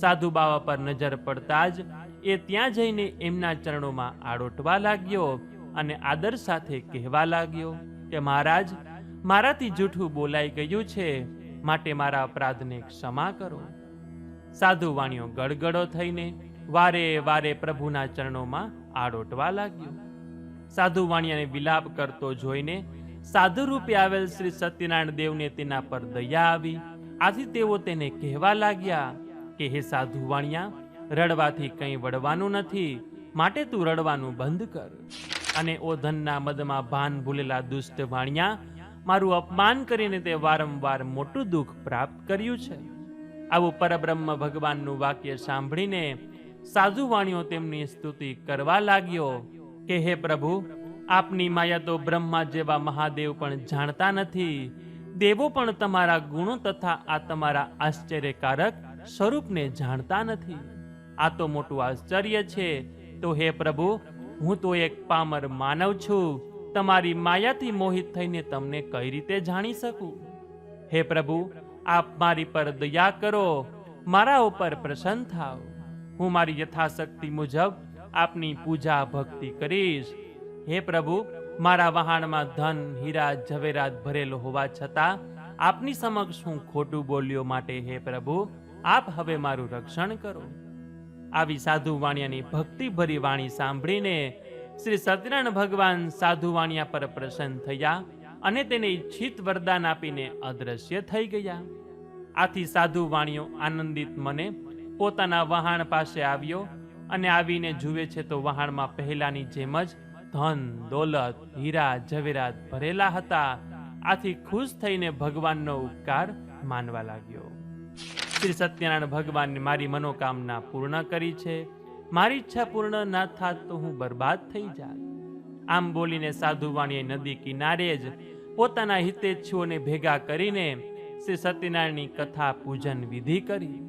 સાધુ બાવા પર નજર પડતા જ એ ત્યાં જઈને એમના ચરણોમાં આડોટવા લાગ્યો અને આદર સાથે કહેવા લાગ્યો કે મહારાજ, મારાથી જૂઠું બોલાઈ ગયું છે, માટે મારા અપરાધને ક્ષમા કરો. સાધુ વાણિયો ગડગડો થઈને વારે વારે પ્રભુના ચરણોમાં આડોટવા લાગ્યો. સાધુ વાણિયાને વિલાપ કરતો જોઈને સાધુ રૂપે આવેલ શ્રી સત્યનારાયણ દેવને તેના પર દયા આવી. આથી તેઓ તેને કહેવા લાગ્યા કે હે સાધુ વાણિયા, રડવાથી કંઈ વળવાનું નથી, માટે તું રડવાનું બંધ કર. અને ઓ ધનના મદમાં ભાન ભૂલેલા દુષ્ટ વાણિયા, મારું અપમાન કરીને તે વારંવાર મોટું દુઃખ પ્રાપ્ત કર્યું છે. આવું પરબ્રહ્મ ભગવાનનું વાક્ય સાંભળીને સાધુ વાણિયો તેમની સ્તુતિ કરવા લાગ્યો કે હે પ્રભુ, આપની માયા તો બ્રહ્મા જેવા મહાદેવ પણ જાણતા નથી. દેવો પણ તમારા ગુણો તથા આ તમારા આશ્ચર્યકારક સ્વરૂપને જાણતા નથી. આ તો મોટું આશ્ચર્ય છે. તો હે પ્રભુ, હું તો એક પામર માનવ છું. તમારી માયાથી મોહિત થઈને તમને કઈ રીતે જાણી શકું? હે પ્રભુ, આપ મારી પર દયા કરો, મારા ઉપર પ્રસન્ન થાઓ. હું મારી યથાશક્તિ મુજબ આપની પૂજા ભક્તિ કરીશ. હે પ્રભુ, મારા વહાણમાં ધન, હીરા, ઝવેરાત ભરેલો હોવા છતાં આપની સમક્ષ હું ખોટું બોલ્યો. માટે હે પ્રભુ, આપ હવે મારું રક્ષણ કરો. આવી સાધુ વાણિયાની ભક્તિ ભરી વાણી સાંભળીને શ્રી સત્યનારાયણ ભગવાન સાધુ વાણિયા પર પ્રસન્ન થયા અને તેને ઈચ્છિત વરદાન આપીને અદ્રશ્ય થઈ ગયા. આથી સાધુ વાણિયો આનંદિત મને પોતાના વહાણ પાસે આવ્યો અને આવીને જુએ છે તો વહાણમાં પહેલાની જેમ જ ધન, દોલત, હીરા, ઝવેરાત ભરેલા હતા. આથી ખુશ થઈને ભગવાનનો ઉપકાર માનવા લાગ્યો. શ્રી સત્યનારાયણ ભગવાનને મારી મનોકામના પૂર્ણ કરી છે. મારી ઈચ્છા પૂર્ણ ના થાત તો હું બરબાદ થઈ જાત. આમ બોલીને સાધુ વાણિયે નદી કિનારે જ પોતાના હિતેચ્છુઓને ભેગા કરીને શ્રી સત્યનારાયણની કથા પૂજન વિધિ કરી.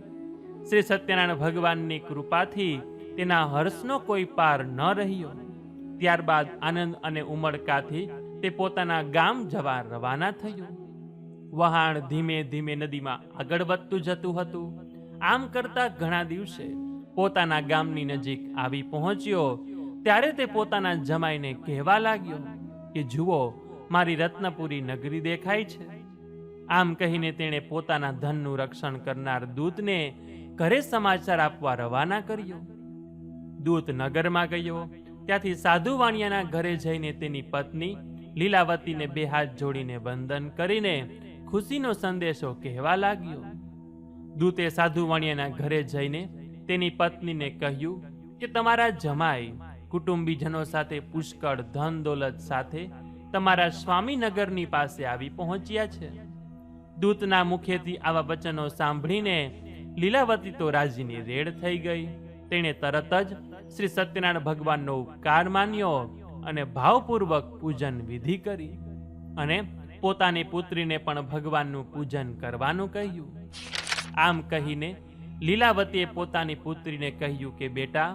શ્રી સત્યનારાયણ ભગવાનની કૃપાથી તેના હર્ષનો કોઈ પાર ન રહ્યો. ત્યારબાદ આનંદ અને ઉમળકાથી તે પોતાના ગામ જવા રવાના થયો. વહાણ ધીમે ધીમે નદીમાં આગળ વધતું જતું હતું. આમ કરતા ઘણા દિવસે પોતાના ગામની નજીક આવી પહોંચ્યો. ત્યારે તે પોતાના જમાઈને કહેવા લાગ્યો કે જુઓ, મારી રત્નપુરી નગરી દેખાય છે. આમ કહીને તેણે પોતાના ધનનું રક્ષણ કરનાર દૂતને ઘરે સમાચાર આપવા રવાના કર્યો. દૂત નગરમાં ગયો. ત્યાંથી સાધુ વાણિયાના ઘરે જઈને તેની પત્ની લીલાવતીને બે હાથ જોડીને વંદન કરીને ખુશીનો સંદેશો કહેવા લાગ્યો. દૂતે સાધુ વાણિયાના ઘરે જઈને તેની પત્નીને કહ્યું કે તમારા જમાઈ કુટુંબીજનો સાથે પુષ્કળ ધન દોલત સાથે તમારા સ્વામીનગરની પાસે આવી પહોંચ્યા છે. દૂતના મુખેથી આવા વચનો સાંભળીને લીલાવતી તો રાજીની રેડ થઈ ગઈ. તેણે તરત જ શ્રી સત્યનારાયણ ભગવાનનો ઉપકાર માન્યો અને ભાવપૂર્વક પૂજન વિધિ કરી અને પોતાની પુત્રીને પણ ભગવાનનું પૂજન કરવાનું કહ્યું. આમ કહીને લીલાવતીએ પોતાની પુત્રીને કહ્યું કે બેટા,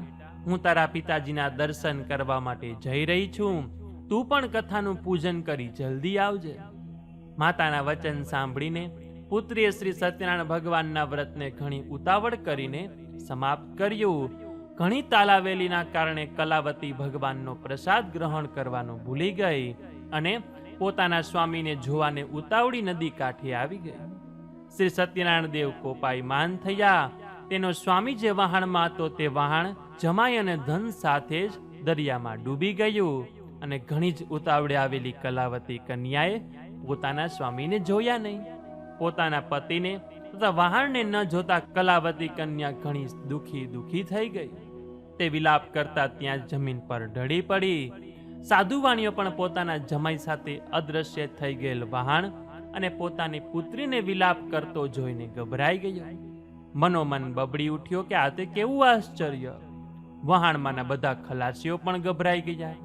હું તારા પિતાજીના દર્શન કરવા માટે જઈ રહી છું, તું પણ કથાનું પૂજન કરી જલ્દી આવજે. માતાના વચન સાંભળીને પુત્રીએ શ્રી સત્યનારાયણ ભગવાનના વ્રતને ઘણી ઉતાવળ કરીને સમાપ્ત કર્યું. ઘણી તાલાવેલીના કારણે કલાવતી ભગવાનનો પ્રસાદ ગ્રહણ કરવાનું ભૂલી ગઈ અને પોતાના સ્વામીને જોવાને ઉતાવળી નદી કાંઠે આવી ગઈ. શ્રી સત્યનારાયણ દેવ કોપાયમાન થયા. તેનો સ્વામી જે વહાણમાં હતો તે વહાણ જમાઈ અને ધન સાથે જ દરિયામાં ડૂબી ગયું અને ઘણી જ ઉતાવળે આવેલી કલાવતી કન્યાએ પોતાના સ્વામીને જોયા નહીં. પોતાના પતિને તથા વહાણને ન જોતા કલાવતી કન્યા ઘણી દુઃખી થઈ ગઈ. તે વિલાપ કરતા ત્યાં જમીન પર ઢળી પડી. સાધુવાણીઓ પણ પોતાના જમાઈ સાથે અદ્રશ્ય થઈ ગયેલ વહાણ અને પોતાની પુત્રીને વિલાપ કરતો જોઈને ગભરાઈ ગયો. મનોમન બબડી ઉઠ્યો કે આ તે કેવું આશ્ચર્ય. વહાણમાંના બધા ખલાસીઓ પણ ગભરાઈ ગયા.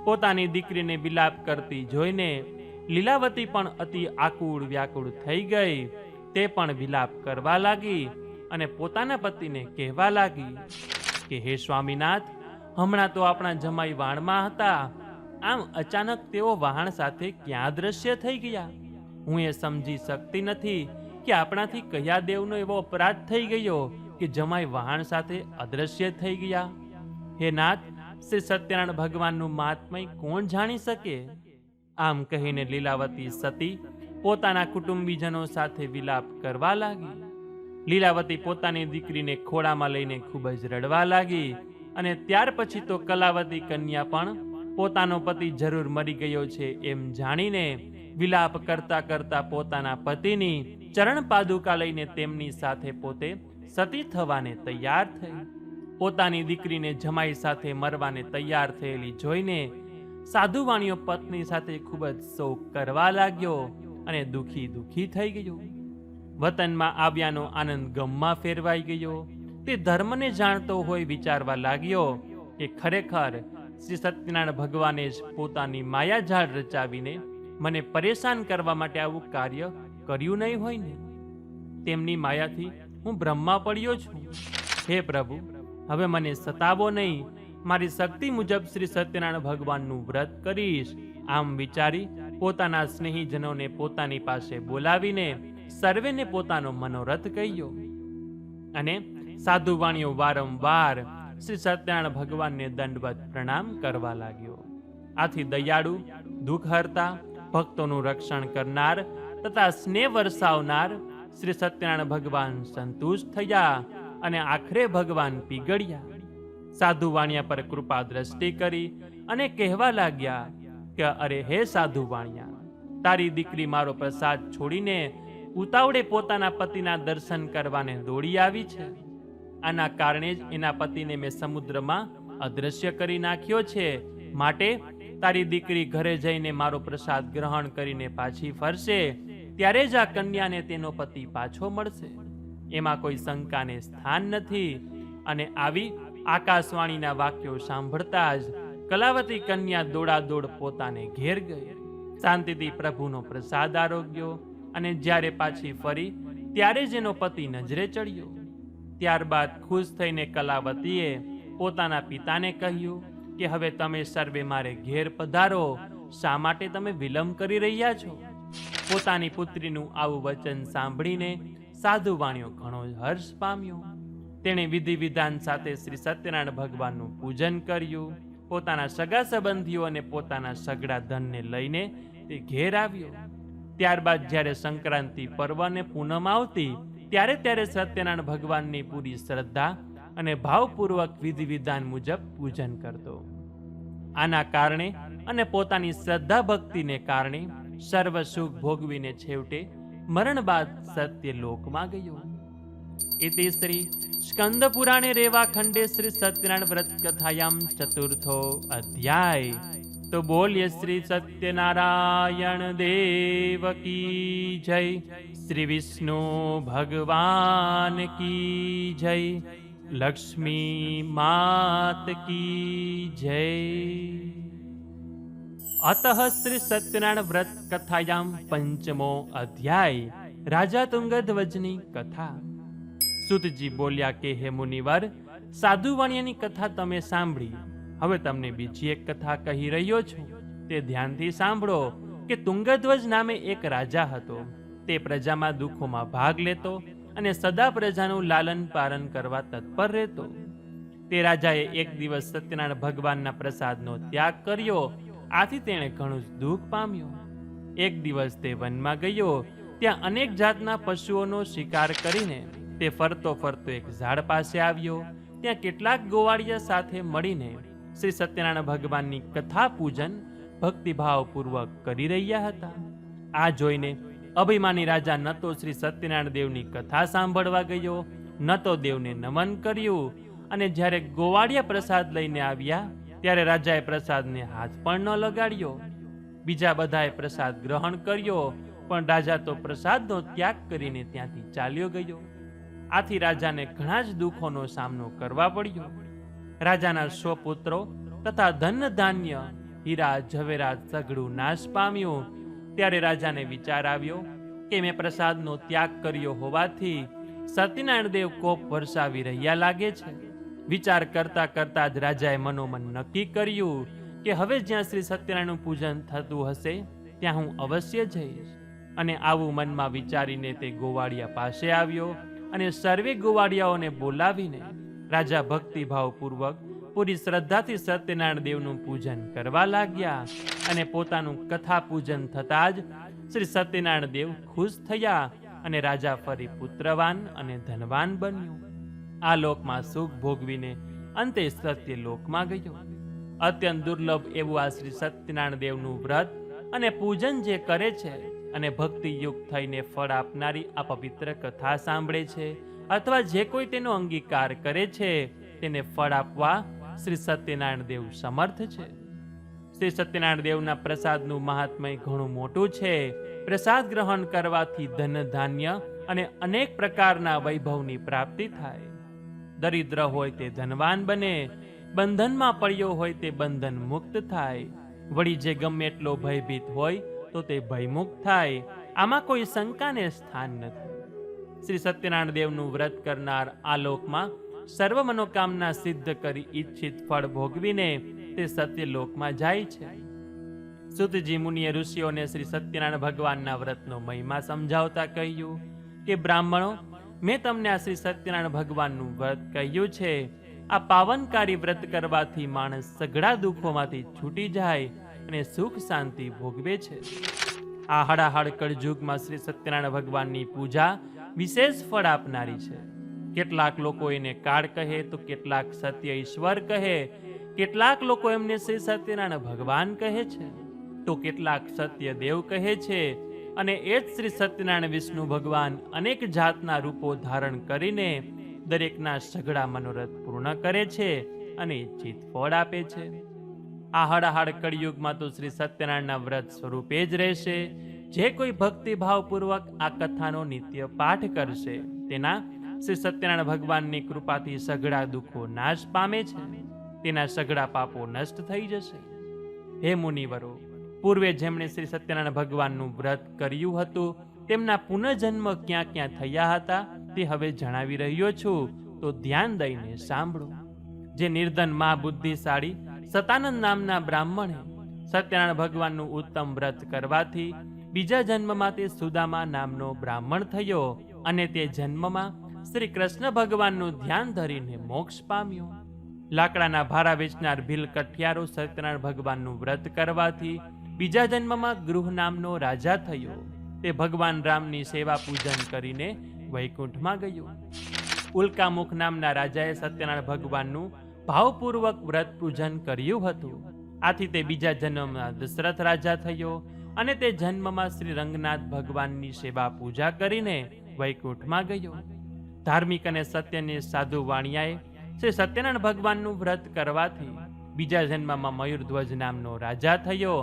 પોતાની દીકરીને વિલાપ કરતી જોઈને લીલાવતી પણ અતિ આકુળ વ્યાકુળ થઈ ગઈ. તે પણ વિલાપ કરવા લાગી અને પોતાના પતિને કહેવા લાગી કે હે સ્વામીનાથ, હમણાં તો આપણા જમાઈ વાણમાં હતા, આમ અચાનક તેઓ વહાણ સાથે ક્યાં દ્રશ્ય થઈ ગયા. હું એ સમજી શકતી નથી કે આપણાથી કયા દેવનો એવો અપરાધ થઈ ગયો કે જમાઈ વહાણ સાથે અદ્રશ્ય થઈ ગયા. હે નાથ, શ્રી સત્યનારાયણ ભગવાનનું મહાત્મય કોણ જાણી શકે? આમ કહીને લીલાવતી સતી પોતાના કુટુંબીજનો સાથે વિલાપ કરવા લાગી. લીલાવતી પોતાની દીકરીને ખોળામાં લઈને ખૂબ જ રડવા લાગી અને ત્યાર પછી તો કલાવતી કન્યા પણ પોતાનો પતિ જરૂર મરી ગયો છે એમ જાણીને વિલાપ કરતા કરતા પોતાના પતિની ચરણ પાદુકા લઈને તેમની સાથે પોતે સતી થવાને તૈયાર થઈ. પોતાની દીકરીને જમાઈ સાથે મરવાને તૈયાર થયેલી જોઈને સાધુવાણીઓ પત્ની સાથે ખૂબ જ શોક કરવા લાગ્યો અને દુઃખી થઈ ગયો. વતનમાં આવ્યાનો આનંદ ગમમાં ફેરવાઈ ગયો. તે ધર્મને જાણતો હોય વિચારવા લાગ્યો કે ખરેખર શ્રી સત્યનારાયણ ભગવાને જ પોતાની માયાજાળ રચાવીને મને પરેશાન કરવા માટે આવું કાર્ય કર્યું નહીં હોય ને. તેમની માયાથી હું બ્રહ્મા પડ્યો છું. હે પ્રભુ, હવે મને સતાવો નહીં. મારી શક્તિ મુજબ શ્રી સત્યનારાયણ ભગવાનનું વ્રત કરીશ. આમ વિચારી પોતાના સ્નેહીજનોને પોતાની પાસે બોલાવીને સર્વેને પોતાનો મનોરથ કહ્યો અને સાધુવાણીઓ વારંવાર શ્રી સત્યનારાયણ ભગવાનને દંડવત પ્રણામ કરવા લાગ્યો. આથી દયાળુ, દુઃખ હરતા, ભક્તોનું રક્ષણ કરનાર તથા સ્નેહ વરસાવનાર શ્રી સત્યનારાયણ ભગવાન સંતુષ્ટ થયા અને આખરે ભગવાન પીગળ્યા. સાધુવાણિયા પર કૃપા દ્રષ્ટિ કરી અને કહેવા લાગ્યા કે અરે હે સાધુવાણિયા, તારી દીકરી મારો પ્રસાદ છોડીને ઉતાવળે પોતાના પતિના દર્શન કરવાને દોડી આવી છે. આના કારણે જ એના પતિને મેં સમુદ્રમાં અદ્રશ્ય કરી નાખ્યો છે. માટે તારી દીકરી ઘરે જઈને મારો પ્રસાદ ગ્રહણ કરીને પાછી ફરશે ત્યારે જ આ કન્યાને તેનો પતિ પાછો મળશે. એમાં કોઈ શંકાને સ્થાન નથી. અને આવી આકાશવાણીના વાક્યો સાંભળતા જ કલાવતી કન્યા દોડાદોડ પોતાને ઘેર ગઈ. શાંતિથી પ્રભુનો પ્રસાદ આરોગ્યો અને જ્યારે પાછી ફરી ત્યારે જ એનો પતિ નજરે ચડ્યો. ત્યારબાદ ખુશ થઈને કલાવતીએ પોતાના પિતાને કહ્યું કે હવે તમે સર્વે મારે ઘેર પધારો. શા માટે તમે વિલંબ કરી રહ્યા છો? પોતાની પુત્રીનું આવું વચન સાંભળીને સાધુવાણીઓ ઘણો હર્ષ પામ્યો. તેણે વિધિ વિધાન સાથે શ્રી સત્યનારાયણ ભગવાનનું પૂજન કર્યું. પોતાના સગા સંબંધીઓ અને પોતાના સગડા ધનને લઈને તે ઘેર આવ્યો. ત્યારબાદ જ્યારે સંક્રાંતિ પર્વ અને પૂનમ આવતી ત્યારે સત્યનારાયણ ભગવાનની પૂરી શ્રદ્ધા અને ભાવપૂર્વક વિધિ વિધાન મુજબ પૂજન કરતો. આના કારણે અને પોતાની શ્રદ્ધા ભક્તિને કારણે સર્વ સુખ ભોગવીને છેવટે મરણ બાદ સત્ય લોકમાં ગયો. इति श्री स्कंद पुराणे रेवा खंडे श्री सत्यनारायण व्रत कथायाम चतुर्थो अध्याय। तो बोलिए श्री सत्यनारायण देव की जय, श्री विष्णु भगवान की जय, लक्ष्मी मात की जय। અતઃ શ્રી સત્યનારાયણ વ્રત કથાયામ પંચમો અધ્યાય રાજા તુંગધ્વજની કથા. સુતજી બોલ્યા કે હે મુનિવર, સાધુ વાણિયાની કથા તમે સાંભળી. હવે તમને બીજી એક કથા કહી રહ્યો છું. તે ધ્યાનથી સાંભળો કે તુંગધ્વજ નામે એક રાજા હતો. તે પ્રજામાં દુઃખોમાં ભાગ લેતો અને સદા પ્રજાનું લાલન પાલન કરવા તત્પર રહેતો. તે રાજાએ એક દિવસ સત્યનારાયણ ભગવાનના પ્રસાદનો ત્યાગ કર્યો. આથી તેણે ઘણું જ દુઃખ પામ્યું. એક દિવસ તે વનમાં ગયો. ત્યાં અનેક જાતના પશુઓનો શિકાર કરીને તે ફરતો ફરતો એક ઝાડ પાસે આવ્યો. ત્યાં કેટલાક ગોવાળિયા સાથે મળીને શ્રી સત્યનારાયણ ભગવાનની કથા પૂજન ભક્તિભાવપૂર્વક કરી રહ્યા હતા. આ જોઈને અભિમાની રાજા ન તો શ્રી સત્યનારાયણ દેવની કથા સાંભળવા ગયો, ન તો દેવને નમન કર્યું. અને જ્યારે ગોવાળિયા પ્રસાદ લઈને આવ્યા ત્યારે રાજાએ પ્રસાદને હાથ પણ ન લગાડ્યો. બીજા બધાએ પ્રસાદ ગ્રહણ કર્યો, પણ રાજા તો પ્રસાદનો ત્યાગ કરીને ત્યાંથી ચાલ્યો ગયો. આથી રાજાને ઘણા જ દુઃખોનો સામનો કરવા પડ્યો. રાજાના 100 પુત્રો તથા ધન ધાન્ય, હીરા ઝવેરાત સઘળું નાશ પામ્યું. ત્યારે રાજાને વિચાર આવ્યો કે મેં પ્રસાદનો ત્યાગ કર્યો હોવાથી સત્યનારાયણ દેવ કોપ વરસાવી રહ્યા લાગે છે. વિચાર કરતા કરતા જ રાજાએ મનોમન નક્કી કર્યું કે હવે જ્યાં શ્રી સત્યનારાયણનું પૂજન થતું હશે ત્યાં હું અવશ્ય જઈશ. અને આવું મનમાં વિચારીને તે ગોવાળિયા પાસે આવ્યો અને સર્વે ગોવાળિયાઓને બોલાવીને રાજા ભક્તિભાવપૂર્વક પૂરી શ્રદ્ધાથી સત્યનારાયણ દેવનું પૂજન કરવા લાગ્યા. અને પોતાનું કથા પૂજન થતાં જ શ્રી સત્યનારાયણ દેવ ખુશ થયા અને રાજા ફરી પુત્રવાન અને ધનવાન બન્યો. આ લોકમાં સુખ ભોગવીને અંતે સત્ય લોકમાં ગયો. અત્યંત દુર્લભ એવું આ શ્રી સત્યનારાયણ દેવનું વ્રત અને પૂજન જે કરે છે અને ભક્તિયુક્ત થઈને ફળ આપનારી આ પવિત્ર કથા સાંભળે છે અથવા જે કોઈ તેનો અંગીકાર કરે છે તેને ફળ આપવા શ્રી સત્યનારાયણ દેવ સમર્થ છે. શ્રી સત્યનારાયણ દેવના પ્રસાદનું મહાત્મય ઘણું મોટું છે. પ્રસાદ ગ્રહણ કરવાથી ધન ધાન્ય અને અનેક પ્રકારના વૈભવની પ્રાપ્તિ થાય. દરિદ્ર હોય તે ધનવાન બને, બંધનમાં પડ્યો હોય તે બંધન મુક્ત થાય. વળી જે ગમે એટલો ભયભીત હોય તો તે ભયમુક્ત થાય. આમાં કોઈ શંકાને સ્થાન નથી. શ્રી સત્યનારાયણ દેવનું વ્રત કરનાર આ લોકમાં સર્વ મનોકામના સિદ્ધ કરી ઈચ્છિત ફળ ભોગવીને તે સત્યલોકમાં જાય છે. સુતજી મુનિએ ઋષિઓને શ્રી સત્યનારાયણ ભગવાનના વ્રતનો મહિમા સમજાવતા કહ્યું કે બ્રાહ્મણો, મેં તમને આ શ્રી સત્યનારાયણ ભગવાનનું વ્રત કહ્યું છે. આ પાવનકારી વ્રત કરવાથી માણસ સઘળા દુઃખોમાંથી છૂટી જાય અને સુખ શાંતિ ભોગવે છે. આ હડાહડ કળયુગમાં શ્રી સત્યનારાયણ ભગવાનની પૂજા વિશેષ ફળ આપનારી છે. કેટલાક લોકો એને કાળ કહે તો કેટલાક સત્ય ઈશ્વર કહે, કેટલાક લોકો એમને શ્રી સત્યનારાયણ ભગવાન કહે છે, તો કેટલાક સત્ય દેવ કહે છે. અને એ જ શ્રી સત્યનારાયણ વિષ્ણુ ભગવાન અનેક જાતના રૂપો ધારણ કરીને દરેકના સઘળા મનોરથ પૂર્ણ કરે છે અને ઈચ્છિત ફળ આપે છે. આ હડાહડ કળિયુગમાં તો શ્રી સત્યનારાયણના વ્રત સ્વરૂપે જ રહેશે. જે કોઈ ભક્તિભાવપૂર્વક આ કથાનો નિત્ય પાઠ કરશે તેના શ્રી સત્યનારાયણ ભગવાનની કૃપાથી સઘળા દુઃખો નાશ પામે છે. તેના સઘળા પાપો નષ્ટ થઈ જશે. હે મુનિવરો, પૂર્વે જેમણે શ્રી સત્યનારાયણ ભગવાનનું વ્રત કર્યું હતું તેમના પુનઃજન્મ ક્યાં ક્યાં થયા હતા તે હવે જણાવી રહ્યો છું, તો ધ્યાન દઈને સાંભળો. જે નિર્ધન મા બુદ્ધિશાળી સતાનંદ નામના બ્રાહ્મણે સત્યનારાયણ ભગવાનનું ઉત્તમ વ્રત કરવાથી બીજા જન્મમાં તે સુદામા નામનો બ્રાહ્મણ થયો અને તે જન્મમાં શ્રી કૃષ્ણ ભગવાનનું ધ્યાન ધરીને મોક્ષ પામ્યો. લાકડાના ભારા વેચનાર ભીલ કઠિયારો સત્યનારાયણ ભગવાનનું વ્રત કરવાથી બીજા જન્મમાં ગૃહ નામનો રાજા થયો. તે ભગવાન રામની સેવા પૂજન કરીને વૈકુંઠમાં ગયો. ઉલ્કામુખ નામના રાજાએ સત્યનારાયણ ભગવાનનું ભાવપૂર્વક વ્રત પૂજન કર્યું હતું. આથી તે બીજા જન્મમાં દશરથ રાજા થયો અને તે જન્મમાં શ્રી રંગનાથ ભગવાનની સેવા પૂજા કરીને વૈકુંઠમાં ગયો. ધાર્મિક અને સત્યની સાધુ વાણિયાએ શ્રી સત્યનારાયણ ભગવાનનું વ્રત કરવાથી બીજા જન્મમાં મયુરધ્વજ નામનો રાજા થયો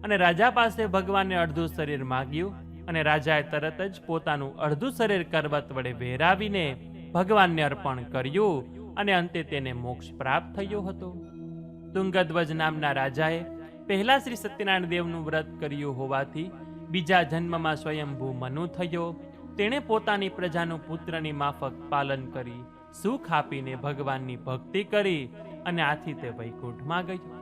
અને રાજા પાસે ભગવાને અડધું શરીર માગ્યું અને રાજાએ તરત જ પોતાનું અડધું શરીર કરવત વડે વહેરાવીને ભગવાનને અર્પણ કર્યું અને અંતે તેને મોક્ષ પ્રાપ્ત થયો હતો. તુંગધ્વજ નામના રાજાએ પહેલા શ્રી સત્યનારાયણ દેવનું વ્રત કર્યું હોવાથી બીજા જન્મમાં સ્વયંભૂ મનુ થયો. તેણે પોતાની પ્રજાનું પુત્રની માફક પાલન કરી સુખ આપીને ભગવાનની ભક્તિ કરી અને આથી તે વૈકુંઠમાં ગયો.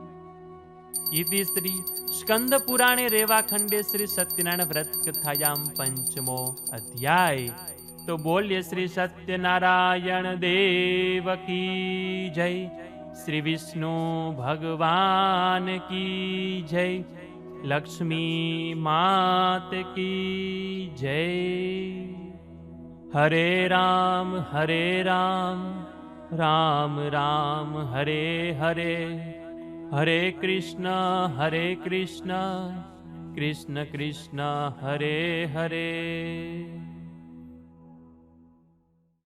ઇતિ શ્રી સ્કંદ પુરાણે રેવાખંડે શ્રી સત્યનારાયણ વ્રત કથાયામ પંચમો અધ્યાય. તો બોલ્ય શ્રી સત્યનારાયણ દેવ કી જય. શ્રી વિષ્ણુ ભગવાન કી જય. લક્ષ્મી માત કી જય. હરે રામ રામ રામ હરે હરે, હરે કૃષ્ણ કૃષ્ણ કૃષ્ણ હરે હરે.